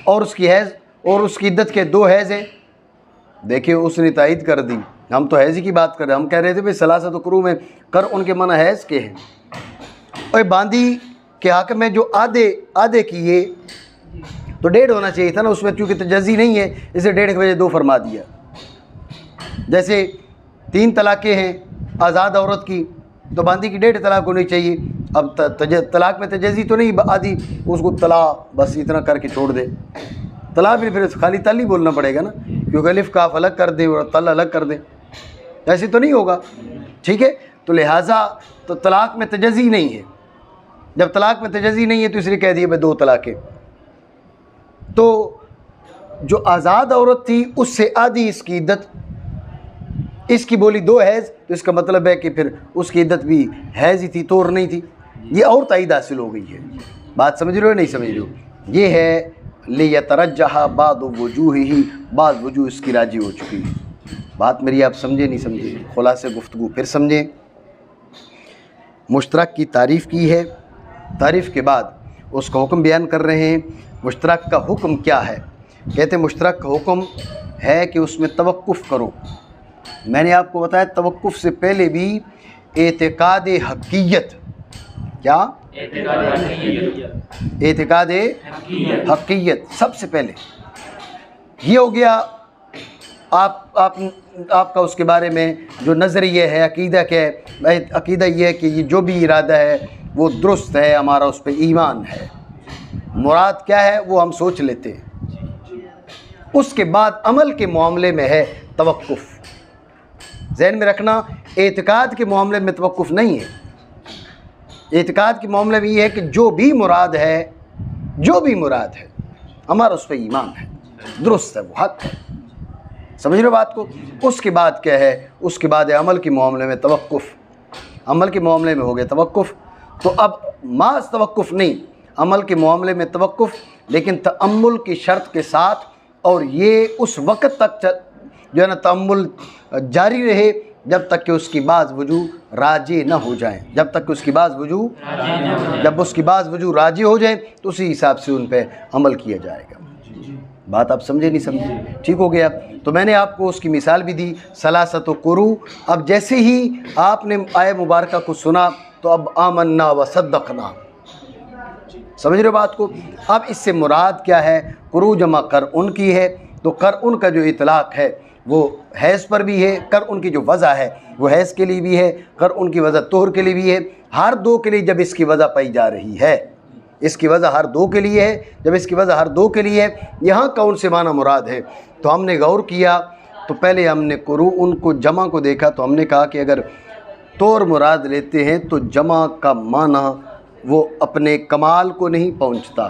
और उसकी हैज़ और उसकी इद्दत के 2 हैज़ हैं। देखिए उसने तायद कर दी। हम तो हैज़ की बात कर रहे हैं, हम कह रहे थे भाई सलासत कुरू में कर उनके मना हैज़ के हैं। और बांदी के हक़ में जो आधे किए तो 1.5 होना चाहिए था ना, उसमें क्योंकि तजज़ी नहीं है इसे 1.5 की वजह 2 फरमा दिया। जैसे 3 तलाक़ें हैं आज़ाद औरत की, तो बांदी की 1.5 तलाक़ होनी चाहिए। अब तलाक़ में तजज़ी तो नहीं, आधी उसको तला बस इतना करके छोड़ दे। तला भी फिर खाली तल ही बोलना पड़ेगा ना, क्योंकि अलिफ काफ अलग कर दे और तल अलग कर दे, ऐसे तो नहीं होगा। ठीक है, तो लिहाजा तो तलाक़ में तजज़ी नहीं है। जब तलाक़ में तजज़ी नहीं है तो इसलिए कह दिए भाई 2 तलाक़ें। तो जो आज़ाद औरत थी उससे आधी इसकी इद्दत, इसकी बोली 2 हैज़, तो इसका मतलब है कि फिर उसकी इद्दत भी हैज़ ही थी, तोर नहीं थी। ये और तायद हासिल हो गई है। बात समझ रहे हो नहीं समझ रहे हो? ये है लियतरज्जह बाद वजूही, बाद वजूह इसकी राजी हो चुकी है। बात मेरी आप समझे नहीं समझे? खुलासे गुफ्तगू फिर समझें। मुश्तरक की तारीफ़ की है, तारीफ़ के बाद उसका हुक्म बयान कर रहे हैं। मुश्तरक का हुक्म क्या है? कहते हैं मुश्तरक का हुक्म है कि उसमें तवक्कुफ़ करो। मैंने आपको बताया तवक्कुफ़ से पहले भी एतिकाद हक़ीयत, क्या? एतिकाद हक़ीयत सबसे पहले ये हो गया। आपका उसके बारे में जो नज़रिया है, अक़ीदा क्या है? अक़ीदा ये है कि ये जो भी इरादा है वो दुरुस्त है, हमारा उस पर ईमान है। मुराद क्या है वो हम सोच लेते हैं। उसके बाद अमल के मामले में है तवक्कुफ़। ज़हन में रखना, एतिकाद के मामले में तवक्कुफ़ नहीं है। एतिकाद के मामले में ये है कि जो भी मुराद है, जो भी मुराद है हमारा उस पर ईमान है, दुरुस्त है, वो हक़ है। समझ रहे बात को? उसके बाद क्या है? उसके बाद है अमल के मामले में तवक्कुफ़। अमल के मामले में हो गया तवक्कुफ़। तो अब मास तवक्कुफ़ नहीं, अमल के मामले में तवक्कुफ़, लेकिन तअम्मुल की शर्त के साथ, और ये उस वक़्त तक जो है ना तअम्मुल जारी रहे जब तक कि उसकी बाज़ वजू राजी न हो जाए। जब तक कि उसकी बाज़ वजू जब उसकी बाज़ वजू राजी हो जाए तो उसी हिसाब से उन पर अमल किया जाएगा। बात आप समझे नहीं समझे? ठीक हो गया। तो मैंने आपको उसकी मिसाल भी दी, सलासत कुरू। अब जैसे ही आपने आय मुबारका को सुना तो अब आमन्ना व सद्दक़ना, समझ रहे हो बात को? अब इससे मुराद क्या है? कुरू जमा कर उन की है, तो कर उन का जो इतलाक़ है वो हैज़ पर भी है, कर उनकी जो वज़ा है वो हैज़ के लिए भी है, कर उनकी वज़ा तोहर के लिए भी है। हर दो के लिए जब इसकी वज़ा पाई जा रही है, इसकी वज़ह हर दो के लिए है, जब इसकी वज़ह हर दो के लिए है, यहाँ कौन से माना मुराद है? तो हमने गौर किया, तो पहले हमने कुरू उनको जमा को देखा, तो हमने कहा कि अगर तोर मुराद लेते हैं तो जमा का माना वो अपने कमाल को नहीं पहुँचता।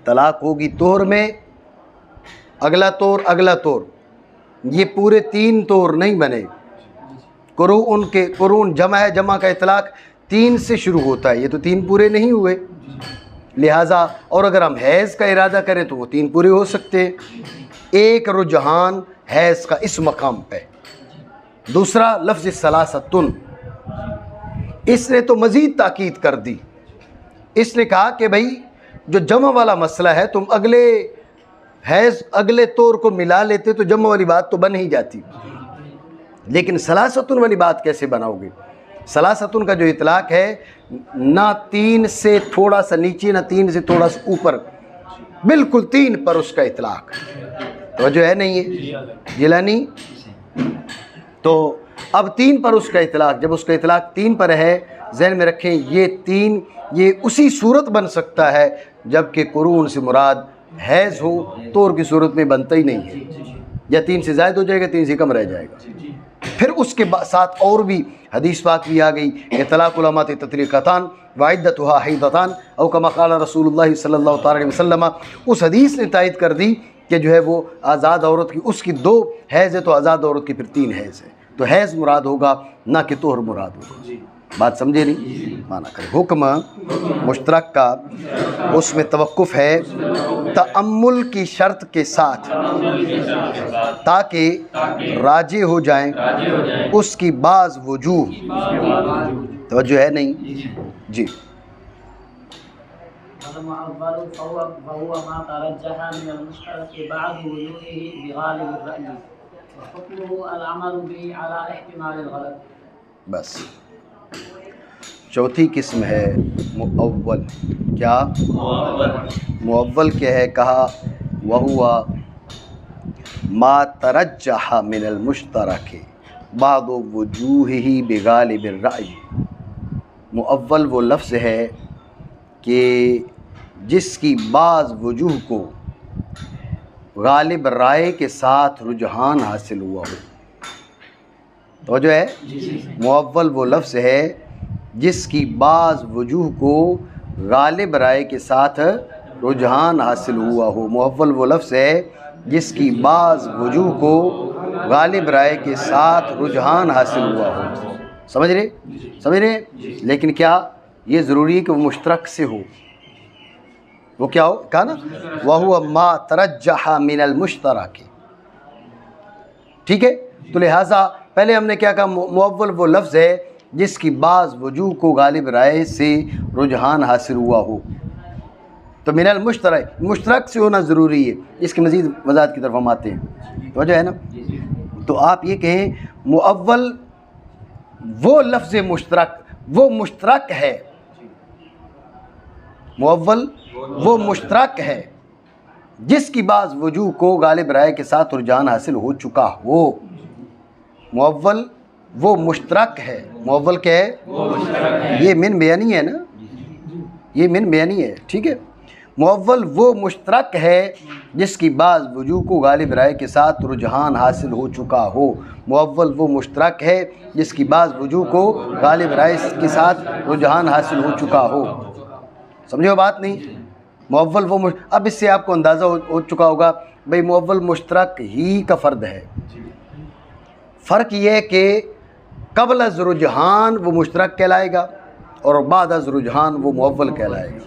तलाक होगी तोहर में, अगला तोर अगला तोर, ये पूरे तीन तोर नहीं बने। कुरू उनके कुरून जमा है, जमा का इतलाक़ तीन से शुरू होता है, ये तो तीन पूरे नहीं हुए, लिहाजा और अगर हम हैज़ का इरादा करें तो वो तीन पूरे हो सकते हैं। एक रुझान हैज़ का इस मकाम पे, दूसरा लफ्ज़ सलासतुन, इसने तो मज़ीद ताकीद कर दी। इसने कहा कि भाई जो जमा वाला मसला है, तुम अगले हैज़ अगले तौर को मिला लेते तो जमा वाली बात तो बन ही जाती, लेकिन सलासतुन वाली बात कैसे बनाओगे? सलासतुन का जो इतलाक़ है, ना तीन से थोड़ा सा नीचे ना तीन से थोड़ा सा ऊपर, बिल्कुल तीन पर उसका इतलाक़, तो जो है नहीं है जिलानी। तो अब तीन पर उसका इतलाक़, जब उसका इतलाक़ तीन पर है, ज़हन में रखें ये तीन, ये उसी सूरत बन सकता है जबकि कुरून से मुराद हैज़ हो, तोर की सूरत में बनता ही नहीं है, या तीन से ज़ायद हो जाएगा, तीन से कम रह जाएगा। फिर उसके साथ और भी हदीस पाक भी आ गई कि तलाक़ुल अमाति ततरीक़तान व इद्दतुहा हिद्दतान औ कमा क़ाल रसूलुल्लाह सल्लल्लाहु अलैहि वसल्लम। उस हदीस ने तायद कर दी कि जो है वो आज़ाद औरत की, उसकी दो हैज़ है तो आज़ाद औरत की फिर तीन हैज़ है, तो हैज़ मुराद होगा ना कि तोहर मुराद होगा। बात समझे नहीं? माना करें हुक्म मुश्तरक का, उसमें तवक्कुफ़ है तअम्मुल की शर्त के साथ, ताकि राजी हो जाएं उसकी बाज़ वजूह। तवज्जो है नहीं जी? बस चौथी किस्म है मुअव्वल। क्या मुअव्वल क्या है? कहा वहुआ मा तरज्जह मिनल मुश्तरक बादो वजूहिही बिगालिबिर राय। मुअव्वल वो लफ्ज़ है कि जिसकी बाज़ वजूह को गालिब राय के साथ रुझान हासिल हुआ हो। तो जो है मुअव्वल वो लफ्ज़ है जिसकी बाज़ वजूह को गालिब राय के साथ रुझान हासिल हुआ हो। मुअव्वल वो लफ्ज़ है जिसकी बाज़ वजूह को गालिब राय के साथ रुझान हासिल हुआ हो। समझ रहे? लेकिन क्या ये ज़रूरी है कि वो मुश्तरक से हो? वो क्या हो? कहा ना वहुआ मा तरज्जह मिनल मुश्तरक। ठीक है, तो लिहाजा पहले हमने क्या कहा? मुअव्वल वो लफ्ज़ है जिसकी बाज़ वजूह को गालिब राय से रुझान हासिल हुआ हो। तो मिनल मुश्तरक, मुश्तरक से होना ज़रूरी है। इसके मज़ीद वज़ाहत की तरफ हम आते हैं, तो जो है ना, तो आप ये कहें मुअव्वल वो लफ्ज़ मुश्तरक, वो मुश्तरक है। मुअव्वल वो मुश्तरक है जिसकी बाज़ वजूह को गालिब राय के साथ रुझान हासिल हो चुका हो। मुअव्वल वो मुश्तरक है। मुअव्वल क्या है? ये मिन बयानी है ना, ये मिन बयानी है। ठीक है, मुअव्वल वो मुश्तरक है जिसकी बाज़ वजूह को गालिब राय के साथ रुझान हासिल हो चुका हो। मुअव्वल वो मुश्तरक है जिसकी बाज़ वजूह को गालिब राय के साथ रुझान हासिल हो चुका हो। समझो बात नहीं? मुअव्वल वो अब इससे आपको अंदाज़ा हो चुका होगा भाई मुअव्वल मुश्तरक ही का फ़र्द है। फ़र्क ये है कि क़ब्ल अज़ रुझान वो मुश्तरक कहलाएगा और बाद अज़ रुझान वो मुअव्वल कहलाएगा।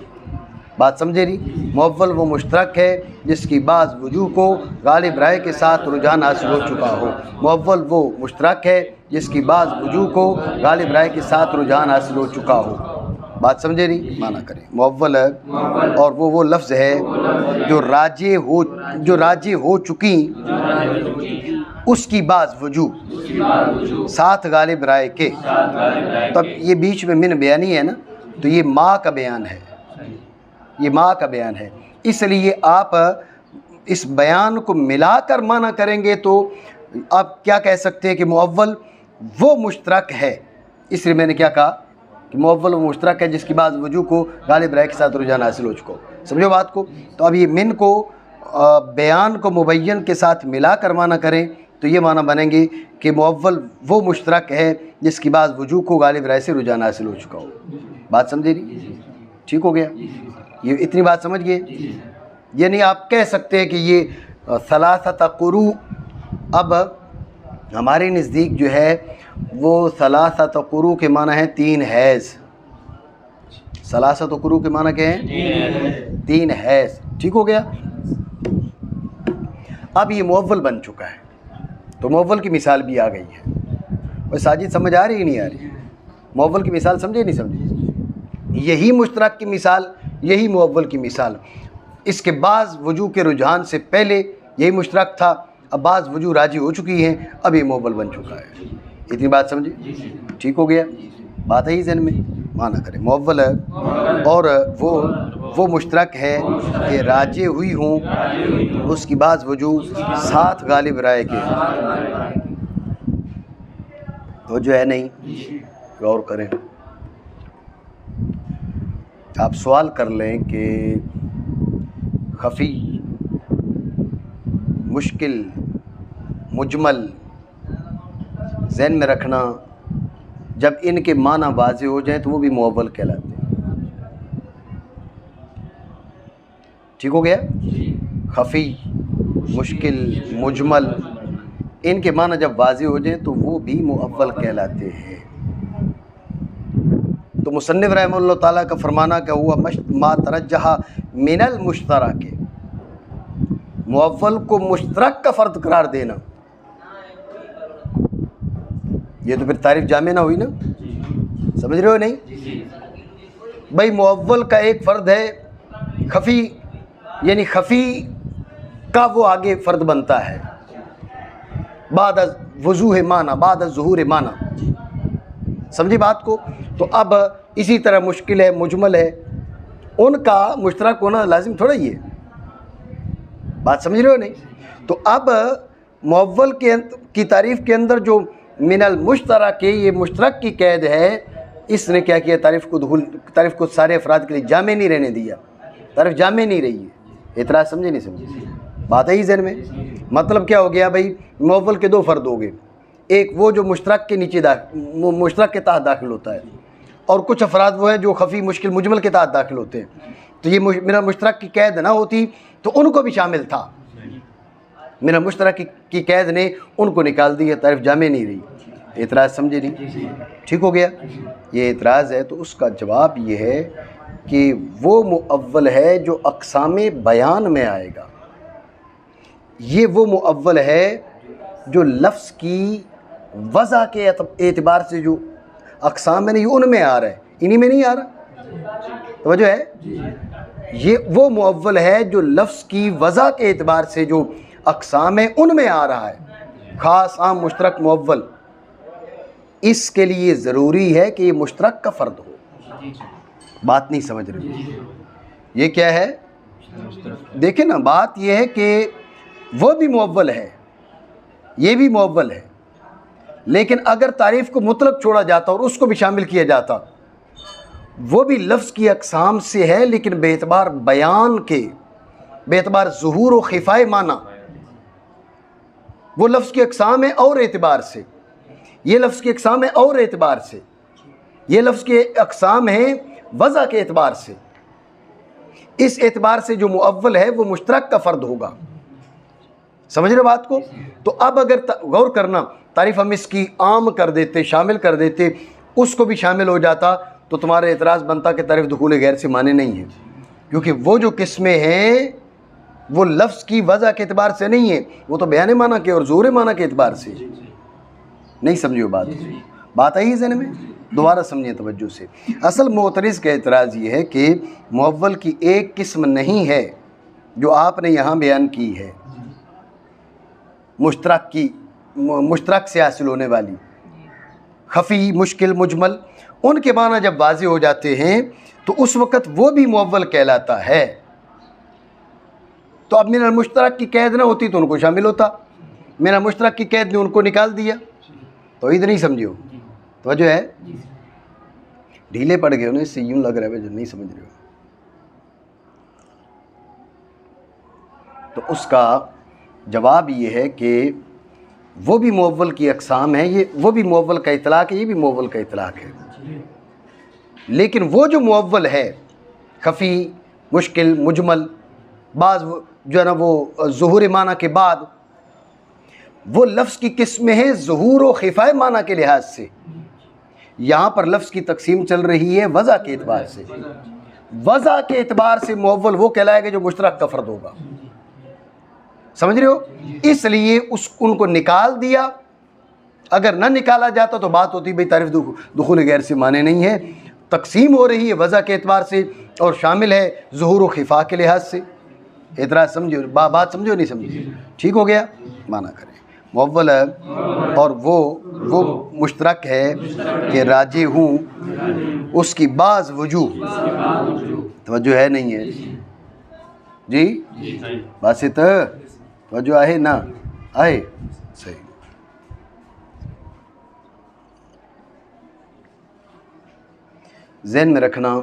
बात समझे नहीं? मुअव्वल वो मुश्तरक है जिसकी बाज़ वजूह को गालिब राय के साथ रुझान हासिल हो चुका हो। मुअव्वल वो मुश्तरक है जिसकी बाज़ वजूह को गालिब राय के साथ रुझान हासिल हो चुका हो। बात समझे नहीं? माना करें मुअव्वल है और वो लफ्ज़ है जो राजी हो चुकी उसकी बाज़ वजूह साथ गालिब राय के। तब ये बीच में मिन बयानी है ना, तो ये माँ का बयान है, ये माँ का बयान है। इसलिए आप इस बयान को मिलाकर माना करेंगे तो आप क्या कह सकते हैं कि मुअव्वल वो मुश्तरक है। इसलिए मैंने क्या कहा कि मुअव्वल वो मुश्तरक है जिसकी बाज़ वजूह को गालिब राय के साथ रुझान हासिल हो चुका हो। समझो बात को? तो अब ये मिन को बयान को मुबय्यन के साथ मिलाकर माना करें तो ये माना बनेंगे कि मुअव्वल वो मुश्तरक है जिसकी बाज़ वजूह को गालिब राय से रुझान हासिल हो चुका हो। बात समझे नहीं? ठीक हो गया? ये इतनी बात समझ गए? यानी आप कह सकते हैं कि ये सलासत कुरू, अब हमारे नज़दीक जो है वो सलासत कुरू के माना है 3 हैज़। सलासत कुरू के माना क्या है? 3 हैज़। ठीक हो गया? अब ये मुअव्वल बन चुका है तो मुअव्वल की मिसाल भी आ गई है। और साजिद समझ आ रही है नहीं आ रही? मुअव्वल की मिसाल समझे नहीं समझे? यही मुश्तरक की मिसाल, यही मुअव्वल की मिसाल। इसके बाज़ वजूह के रुझान से पहले यही मुश्तरक था, अब बाज़ वजूह राजी हो चुकी हैं, अब ये मुअव्वल बन चुका है। इतनी बात समझे? ठीक हो गया? बात है जहन में? माना करें मुअव्वल है और वो मुश्तरक है कि राजी हुई हूँ उसकी बाज़ वजूह साथ गालिब राय के। तो जो है नहीं, गौर करें। आप सवाल कर लें कि खफ़ी, मुश्किल, मुजमल ज़हन में रखना, जब इनके माना वाज़े हो जाए तो वो भी मुअव्वल कहलाते हैं। ठीक हो गया? खफ़ी, मुश्किल, मुजमल, इनके माना जब वाज़े हो जाए तो वो भी मुअव्वल कहलाते हैं। तो मुसन्निफ़ रहमतुल्लाह ताला का फरमाना क्या हुआ? मा तरज्जहा मिनल मुश्तरक, मुअव्वल को मुश्तरक का फ़र्द करार देना। ये तो फिर तारीफ़ जामे ना हुई ना? समझ रहे हो नहीं? भाई मुअव्वल का एक फ़र्द है खफ़ी, यानी खफ़ी का वो आगे फ़र्द बनता है बाद वज़ूह माना, बाद ज़ुहूर माना। समझी बात को? तो अब इसी तरह मुश्किल है, मुजमल है, उनका मुश्तरक होना लाजिम थोड़ा ही है। बात समझ रहे हो नहीं? तो अब मुअव्वल की तारीफ़ के अंदर जो मिनल मुश्तरक है, ये मुश्तरक की कैद है, इसने क्या किया? तारीफ़ को सारे अफराद के लिए जामे नहीं रहने दिया। तारीफ़ जामे नहीं रही है। इतराज़ समझे नहीं समझे? बात है ही ज़हन में। मतलब क्या हो गया भाई? मुअव्वल के 2 फ़र्द हो गए। एक वो जो मुश्तरक के नीचे मुश्तरक के तहत दाखिल होता है, और कुछ अफराद वो हैं जो खफ़ी, मुश्किल, मुजमल के तहत दाखिल होते हैं। तो ये मिनल मुश्तरक की कैद ना होती तो उनको भी शामिल था। मिनल मुश्तरक की कैद ने उनको निकाल दिया, तारीफ़ जामे नहीं रही। एतराज़ समझे नहीं? ठीक हो गया? ये एतराज़ है तो उसका जवाब ये है कि वो मुअव्वल है जो अक़सामे बयान में आएगा। ये वो मुअव्वल है जो लफ्ज़ की वज़ा के एतबार से जो अक़साम में नहीं उनमें आ रहा है, इन्हीं में नहीं आ रहा। तो वजह है ये वो मुअव्वल है जो लफ्ज़ की वज़ा के एतबार से जो अक़साम है उनमें आ रहा है। ख़ास, आम, मुश्तरक, मुअव्वल, इसके लिए ज़रूरी है कि ये मुश्तरक का फ़र्द हो। बात नहीं समझ रहे? ये क्या है? देखें ना, बात ये है कि वो भी मुअव्वल है, ये भी मुअव्वल है, लेकिन अगर तारीफ़ को मुतलक छोड़ा जाता और उसको भी शामिल किया जाता, वो भी लफ्ज़ की अक़साम से है, लेकिन बेतबार बयान के, बेतबार ज़ुहूर व ख़िफ़ाए माना, वो लफ्ज़ की अक़साम है और एतबार से, ये लफ्ज़ की अक़साम है और एतबार से, ये लफ्ज़ की अक़साम है वज़ा के एतबार से। इस एतबार से जो मुअव्वल है वो मुश्तरक का फ़र्द होगा। समझ रहे बात को? तो अब अगर गौर करना, तारीफ़ हम इसकी आम कर देते, शामिल कर देते, उसको भी शामिल हो जाता तो तुम्हारा एतराज़ बनता कि तारीफ़ दुखूल गैर से माने नहीं है। क्योंकि वो जो किस्में हैं वो लफ्ज़ की वजह के एतबार से नहीं है, वो तो बयान माना के और ज़ोर माना के एतबार से। नहीं समझियो बात आई है ज़हन में? दोबारा समझिए तवज्जो से। असल मोतरिज़ का एतराज़ ये है कि मुअव्वल की एक किस्म नहीं है जो आपने यहाँ बयान की है, मुश्तरक से हासिल होने वाली खफ़ी, मुश्किल, मुजमल, उनके माना जब वाज़े हो जाते हैं तो उस वक़्त वो भी मुअव्वल कहलाता है। तो अब मिनल मुश्तरक की कैद ना होती तो उनको शामिल होता, मिनल मुश्तरक की कैद ने उनको निकाल दिया। तो इधर नहीं समझियो, तो जो है ढीले पड़ गए, उन्हें इससे यूँ लग रहा है जो नहीं समझ रहे हो। तो उसका जवाब ये है कि वो भी मुअव्वल की अक़साम है, ये वो भी मुअव्वल का इतलाक़ है, ये भी मुअव्वल का इतलाक़ है। लेकिन वो जो मुअव्वल है खफ़ी, मुश्किल, मुजमल, बाज़ जो है ना वो ज़ुहूर माना के बाद, वो लफ्ज़ की किस्में हैं ज़ुहूर व ख़िफ़ा माना के लिहाज से। यहाँ पर लफ्ज़ की तकसीम चल रही है वज़ा के एतबार से। वज़ा के एतबार से मुअव्वल वो कहलाएगा जो मुश्तरक का फ़र्द होगा। समझ रहे हो? इसलिए उनको निकाल दिया। अगर न निकाला जाता तो बात होती भाई तारीफ़ दुखूल गैर से माने नहीं है। तकसीम हो रही है वज़ा के एतबार से और शामिल है ज़ुहूर व ख़िफ़ा के लिहाज से। एतराज़ समझो, बात समझो नहीं समझी? ठीक हो गया? माना करें मुअव्वल है और वो मुश्तरक है कि राजी हूँ उसकी बाज़ वजूह, तवज्जो है नहीं है जी? बासित तवज्जो आहे ना आहे? सही। ज़हन में रखना,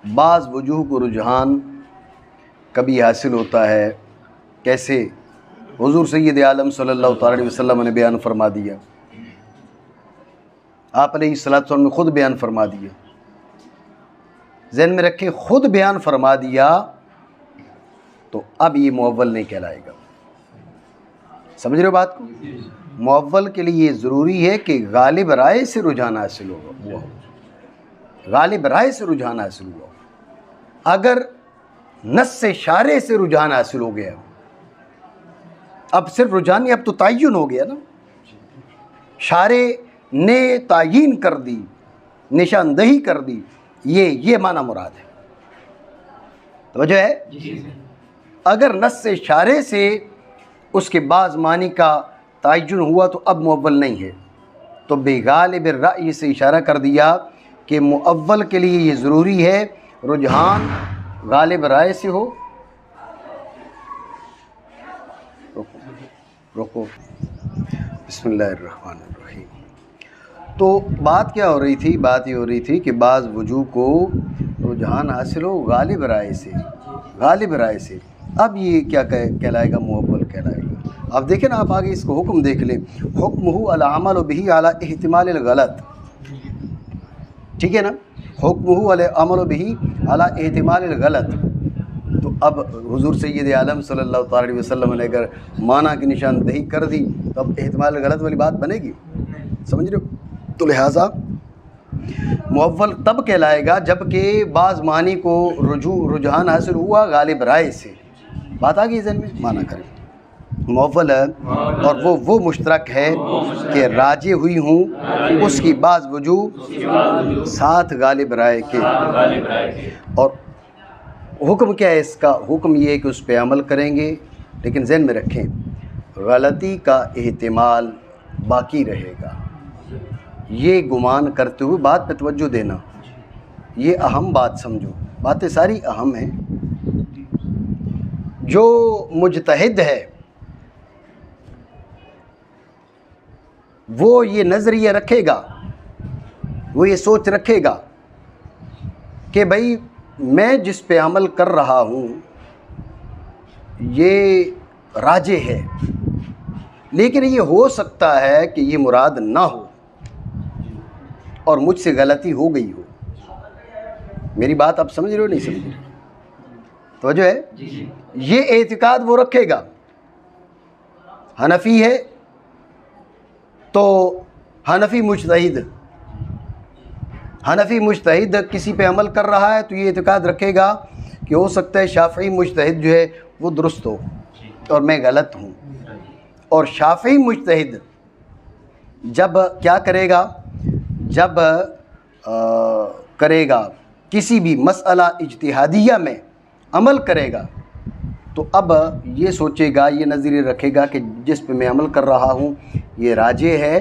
बाज़ वजूह को रुझान कभी हासिल होता है। कैसे? हुज़ूर सय्यद आलम सल्लल्लाहु अलैहि वसल्लम ने बयान फरमा दिया, आप अलैहिस्सलातु वस्सलाम ने ख़ुद बयान फरमा दिया। ज़हन में रखें, ख़ुद बयान फरमा दिया तो अब ये मुअव्वल नहीं कहलाएगा। समझ रहे हो बात को? मुअव्वल के लिए ज़रूरी है कि गालिब राय से रुझान हासिल हुआ, गालिब राय से रुझान हासिल हुआ। अगर नस से शारे से रुझान हासिल हो गया, अब सिर्फ रुझान नहीं, अब तो ताय्युन हो गया ना। शारे ने तायीन कर दी, निशानदही कर दी, ये माना मुराद है। तो वजह है अगर नस से शारे से उसके बाज़ मानी का ताय्युन हुआ तो अब मुअव्वल नहीं है। तो बेगालिब राय से इशारा कर दिया कि मुअव्वल के लिए ये ज़रूरी है रुझान गालिब राय से हो। रोको बिस्मिल्लाहिर्रहमानिर्रहीम। तो बात क्या हो रही थी? बात ये हो रही थी कि बाज़ वजूह को रुझान हासिल हो गालिब राय से, गालिब राय से। अब ये क्या कहलाएगा? मुअव्वल कहलाएगा। अब देखें ना, आप आगे इसको हुक्म देख लें, हुक्मुहु अला अमल बिही अला इहतिमाल गलत। ठीक है ना? हुक्मुहु अला अमल बिही अला इहतिमाल गलत। तो अब हुज़ूर सय्यद आलम सल्लल्लाहु अलैहि वसल्लम ने अगर माना की निशानदही कर दी तो अब इहतिमाल गलत वाली बात बनेगी। समझ रहे हो? तो लिहाजा मुअव्वल तब कहलाएगा जबकि बाज़ मानी को रुझान हासिल हुआ गालिब राय से। बात आ गई ज़हन में? माना करें मुअव्वल है और वो मुश्तरक है कि राजी हुई हूँ उसकी बाज़ वजूह साथ गालिब राय के। और हुक्म क्या है इसका? हुक्म ये है कि उस पर अमल करेंगे, लेकिन ज़हन में रखें गलती का एहतिमाल बाकी रहेगा। ये गुमान करते हुए बात पे तवज्जो देना, ये अहम बात समझो, बातें सारी अहम हैं। जो मुजतहिद है वो ये नज़रिया रखेगा, वो ये सोच रखेगा कि भाई मैं जिस पे अमल कर रहा हूँ ये राजे है, लेकिन ये हो सकता है कि ये मुराद ना हो और मुझसे गलती हो गई हो। मेरी बात आप समझ रहे हो नहीं समझ रहे? तो जो है ये एतिकाद वो रखेगा। हनफी है तो हनफी मुजतहिद किसी पे अमल कर रहा है तो ये एतिकाद रखेगा कि हो सकता है शाफ़ी मुज्तहिद जो है वो दुरुस्त हो और मैं गलत हूँ। और शाफ़ी मुज्तहिद जब क्या करेगा, जब करेगा किसी भी मसला इज्तिहादिया में अमल करेगा, तो अब ये सोचेगा, ये नज़रिए रखेगा कि जिस पे मैं अमल कर रहा हूँ ये राजे है,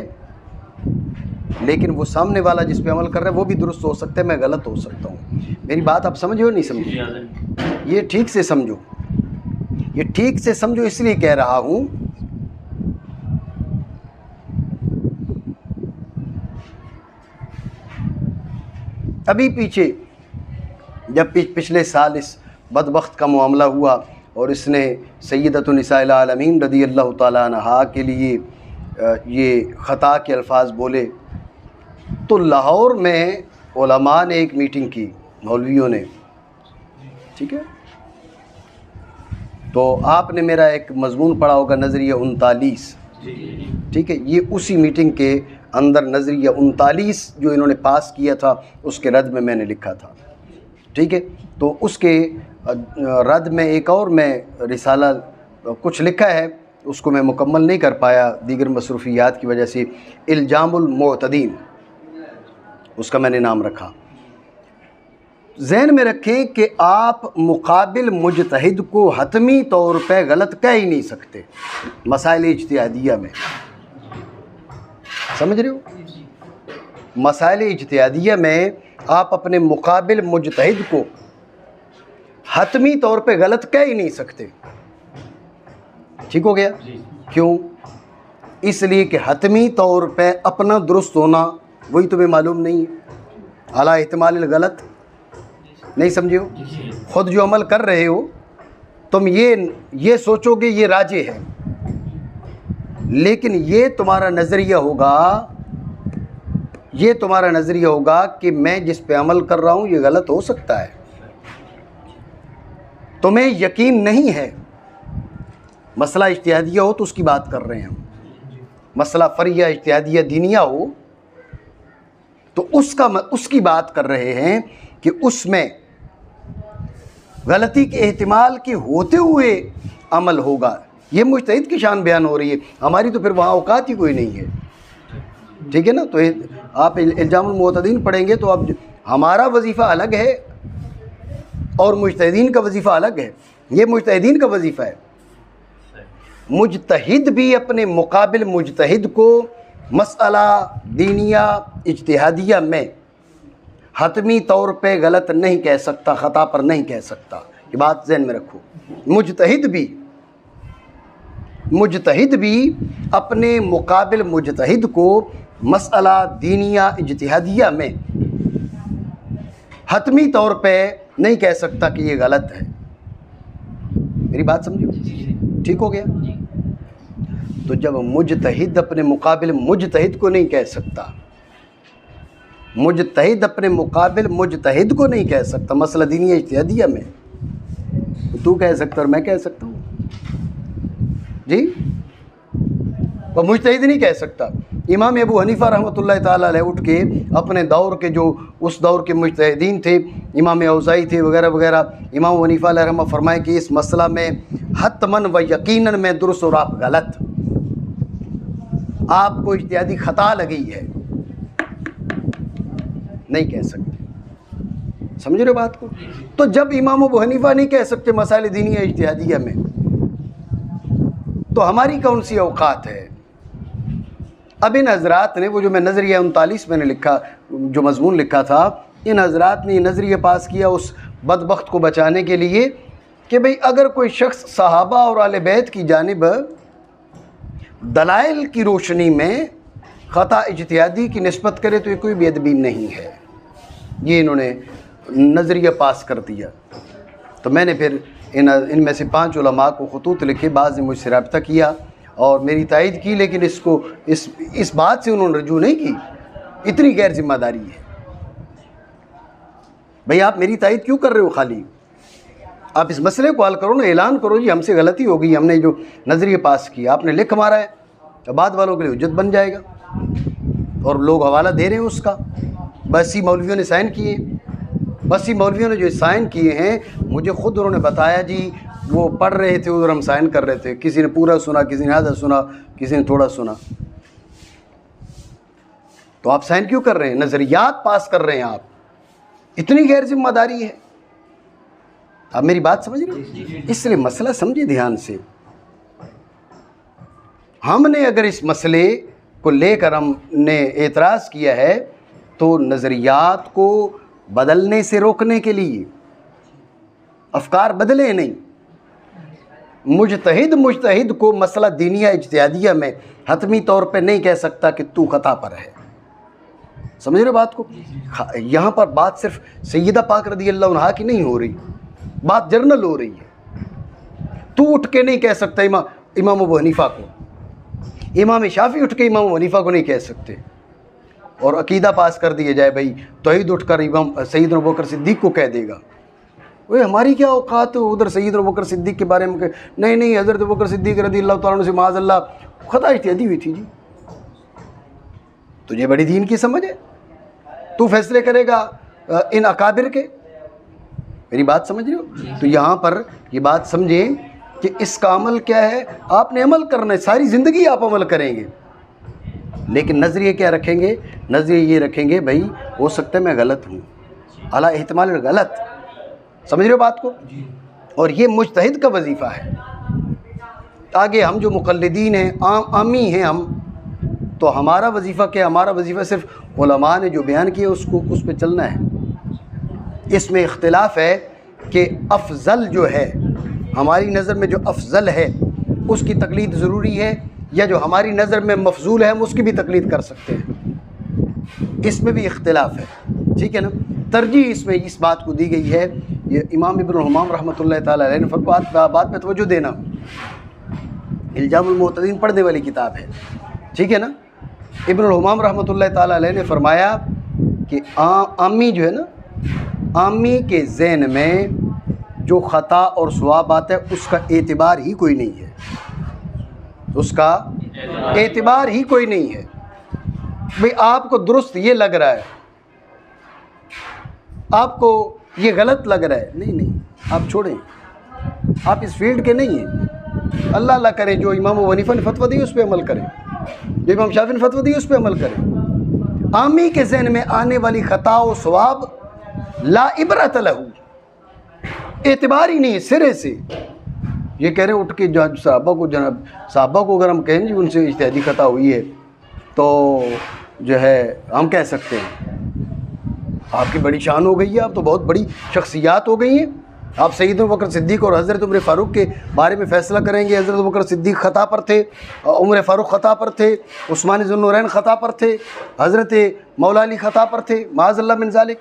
लेकिन वो सामने वाला जिस पे अमल कर रहा है वो भी दुरुस्त हो सकता है, मैं गलत हो सकता हूँ। मेरी बात आप समझो नहीं समझो? ये ठीक से समझो, ये ठीक से समझो, इसलिए कह रहा हूँ। अभी पीछे जब पिछले साल इस बदबख्त का मामला हुआ और इसने सय्यदतुन निसाइल आलमीन रज़ियल्लाहु ताला अन्हा के लिए ये ख़ता के अल्फाज बोले, तो लाहौर में उलमा ने एक मीटिंग की, मौलवियों ने, ठीक है। तो आपने मेरा एक मज़मून पढ़ा होगा नज़रिया 39, ठीक है। ये उसी मीटिंग के अंदर नज़रिया 39 जो इन्होंने पास किया था उसके रद्द में मैंने लिखा था, ठीक है। तो उसके रद्द में एक और मैं रिसाला कुछ लिखा है, उसको मैं मुकम्मल नहीं कर पाया दीगर मसरूफियात की वजह से, इल्जामुल मुअतदीन उसका मैंने नाम रखा। ज़हन में रखें कि आप मुकाबिल मुजतहिद को हतमी तौर पे गलत कह ही नहीं सकते मसाइल इज्तिहादिया में, समझ रहे हो? मसाइल इज्तिहादिया में आप अपने मुकाबिल मुजतहिद को हतमी तौर पे गलत कह ही नहीं सकते, ठीक हो गया? क्यों? इसलिए कि हतमी तौर पे अपना दुरुस्त होना वही तुम्हें मालूम नहीं है, अला इहतिमाल गलत, नहीं समझे हो? ख़ुद जो अमल कर रहे हो तुम ये सोचोगे ये राजे है, लेकिन ये तुम्हारा नज़रिया होगा कि मैं जिस पे अमल कर रहा हूँ ये गलत हो सकता है। तुम्हें यकीन नहीं है, मसला इज्तिहादिया हो तो उसकी बात कर रहे हैं हम, मसला फ़रिया इज्तिहादिया दीनिया हो तो उसकी बात कर रहे हैं कि उसमें गलती के एहतिमाल के होते हुए अमल होगा। ये मुज्तहिद की शान बयान हो रही है, हमारी तो फिर वहाँ औकात ही कोई नहीं है, ठीक है ना। तो आप इल्जामुल मुअतदीन पढ़ेंगे तो अब हमारा वजीफ़ा अलग है और मुज्तहिदीन का वजीफ़ा अलग है। ये मुज्तहिदीन का वजीफ़ा है। मुज्तहिद भी अपने मुकाबिल मुज्तहिद को मसला दीनिया इज्तिहादिया में हतमी तौर पे गलत नहीं कह सकता, ख़ता पर नहीं कह सकता, ये बात ज़हन में रखो। मुज्तहिद भी अपने मुकाबिल मुज्तहिद को मसला दीनिया इज्तिहादिया में हतमी तौर पे नहीं कह सकता कि ये गलत है। मेरी बात समझो, ठीक हो गया? तो जब मुज्तहिद अपने मुकाबिल मुज्तहिद को नहीं कह सकता, मुज्तहिद अपने मुकाबिल मुज्तहिद को नहीं कह सकता मसला दीनिया इज्तिहादिया में, तो तू कह सकता और मैं कह सकता हूँ जी, और मुज्तहिद नहीं कह सकता। इमाम अबू हनीफ़ा रहमतुल्लाह ताला अलैह उठ के अपने दौर के जो उस दौर के मुज्तहिदीन थे, इमाम औज़ाई थे वगैरह वगैरह, इमाम हनीफ़ा अलैह रहमतुल्लाह फरमाए कि इस मसला में हतमन व यकीनन में दुरुस्त और आप गलत, आपको इज्तिहादी ख़ता लगी है, नहीं कह सकते। समझ रहे हो बात को? तो जब इमाम अबू हनीफ़ा नहीं कह सकते मसाइल दीनिया इज्तिहादिया में, तो हमारी कौन सी औकात है? अब इन हज़रात ने वो जो मैं नज़रिया 39 मैंने लिखा, जो मज़मून लिखा था, इन हज़रात ने ये नज़रिया पास किया उस बदबख्त को बचाने के लिए कि भाई अगर कोई शख्स सहाबा और आले बैत की जानिब दलाइल की रोशनी में ख़ता इज्तिहादी की निस्बत करे तो ये कोई बेअदबी नहीं है। ये इन्होंने नज़रिया पास कर दिया। तो मैंने फिर इनमें से 5 उलमा को खतूत लिखे, बाज़ ने मुझसे रब्ता किया और मेरी तायद की, लेकिन इसको इस बात से उन्होंने रजू नहीं की। इतनी गैर जिम्मेदारी है भाई, आप मेरी तायद क्यों कर रहे हो? खाली आप इस मसले को हल करो ना, ऐलान करो जी हमसे गलती हो गई, हमने जो नज़रिया पास किया आपने लिख मारा है, तो बाद वालों के लिए हुज्जत बन जाएगा। और लोग हवाला दे रहे हैं उसका, बस ही मौलवियों ने साइन किए, बसी मौलवियों ने जो साइन किए हैं, मुझे ख़ुद उन्होंने बताया जी, वो पढ़ रहे थे उधर, हम साइन कर रहे थे, किसी ने पूरा सुना, किसी ने आधा सुना, किसी ने थोड़ा सुना। तो आप साइन क्यों कर रहे हैं? नज़रियात पास कर रहे हैं आप, इतनी गैर जिम्मेदारी है। आप मेरी बात समझ रहे हो? इसलिए मसला समझिए ध्यान से। हमने अगर इस मसले को लेकर हमने एतराज़ किया है तो नज़रियात को बदलने से रोकने के लिए, अफकार बदले नहीं। मुजतहिद को मसला दीनिया इज्तिहादिया में हतमी तौर पे नहीं कह सकता कि तू खता पर है। समझ रहे हो बात को? यहाँ पर बात सिर्फ सैयदा पाक रज़ी अल्लाह अन्हा की नहीं हो रही, बात जर्नल हो रही है। तू उठ के नहीं कह सकता इमाम अबू हनीफा को, इमाम शाफी उठ के इमाम अबू हनीफा को नहीं कह सकते और अकीदा पास कर दिया जाए भाई तौहीद उठकर इमाम सैयदना अबू बकर सिद्दीक़ को कह देगा। वही हमारी क्या औकात, उधर सैयदना अबू बकर सिद्दीक़ के बारे में नहीं हज़रत अबू बकर सिद्दीक़ रज़ियल्लाहु तआला अन्हु से माज़अल्लाह खता इज्तिहादी हुई थी जी। तुझे बड़ी दीन की समझ है, तू फैसले करेगा इन अकाबिर के। मेरी बात समझ रहे हो? तो यहाँ पर ये बात समझें कि इसका अमल क्या है, आपने अमल करना है, सारी ज़िंदगी आप अमल करेंगे, लेकिन नज़रिए क्या रखेंगे? नज़रिए ये रखेंगे भाई हो सकता है मैं गलत हूँ, अला एहतमाल गलत। समझ रहे हो बात को? और ये मुजतहिद का वजीफ़ा है। आगे हम जो मुक़ल्लिदीन हैं, आमी हैं हम, तो हमारा वजीफ़ा क्या? हमारा वजीफ़ा सिर्फ उलमा ने जो बयान किया उसको उस पर चलना है। इसमें इख्तिलाफ़ है कि अफजल जो है, हमारी नज़र में जो अफजल है उसकी तकलीद ज़रूरी है, या जो हमारी नज़र में मफजूल है हम उसकी भी तकलीद कर सकते हैं। इसमें भी इख्तिलाफ़ है, ठीक है ना। तरजीह इसमें इस बात को दी गई है, ये इमाम इब्न हमाम रहमतुल्लाह ताला अलैह ने बात में तवज्जो देना, इल्जामुल मुअतदीन पढ़ने वाली किताब है, ठीक है ना। इब्न हमाम रहमतुल्लाह ताला अलैह ने फरमाया कि आमी जो है ना, आमी के ज़हन में जो ख़ता और सवाब आता है उसका एतबार ही कोई नहीं है, उसका एतबार ही कोई नहीं है। भाई आपको दुरुस्त ये लग रहा है, आपको ये गलत लग रहा है, नहीं आप छोड़ें, आप इस फील्ड के नहीं हैं। अल्लाह अल्लाह करें, जो इमाम अबू हनीफा ने फतवा दी उस पर अमल करें, जो इमाम शाफी ने फतवा दी उस पर अमल करें। आमी के ज़हन में आने वाली ख़ता व सवाब ला इबरत लहू, एतबार ही नहीं है सिरे से। ये कह रहे हैं उठ के साहबा को अगर हम कहें जी उनसे इज्तिहादी खता हुई है तो जो है हम कह सकते हैं आपकी बड़ी शान हो गई है, आप तो बहुत बड़ी शख्सियात हो गई हैं, आप सैयदना अबू बकर सिद्दीक़ और हज़रत उमर फ़ारूक के बारे में फ़ैसला करेंगे। हज़रत अबू बकर सिद्दीक़ ख़ता पर थे, उमर फ़ारूक ख़ता पर थे, उस्मान ज़ुन्नूरैन ख़ता पर थे, हज़रत मौला अली ख़ता पर थे, माज़अल्लाह मिन ज़ालिक।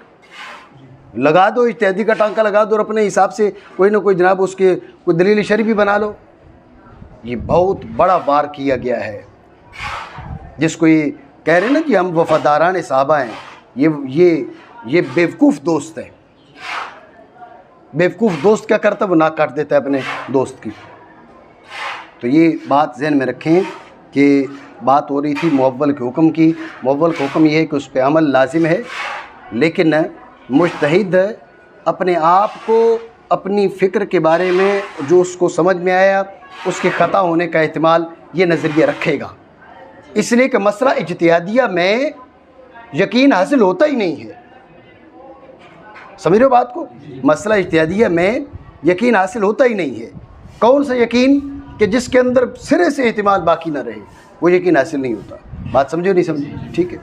लगा दो इज्तिहादी का टांका लगा दो और अपने हिसाब से कोई ना कोई जनाब उसके कोई दलील शरई भी बना लो। ये बहुत बड़ा वार किया गया है, जिसको ये कह रहे हैं ना कि हम वफ़ादारान सहाबा हैं, ये बेवकूफ़ दोस्त है। बेवकूफ़ दोस्त क्या करता है, वो नाक काट देता है अपने दोस्त की। तो ये बात ज़हन में रखें कि बात हो रही थी मुअव्वल के हुक्म की। मुअव्वल का हुक्म ये है कि उस पर अमल लाजिम है, लेकिन मुज्तहिद अपने आप को अपनी फ़िक्र के बारे में जो उसको समझ में आया उसके ख़ता होने का एहतिमाल ये नज़रिया रखेगा, इसलिए कि मसला इज्तिहादिया में यकीन हासिल होता ही नहीं है। समझ रहे हो बात को? मसला इज्तिहादिया में यकीन हासिल होता ही नहीं है। कौन सा यकीन? कि जिसके अंदर सिरे से एहतिमाल बाकी ना रहे, वो यकीन हासिल नहीं होता। बात समझो नहीं समझे? ठीक है।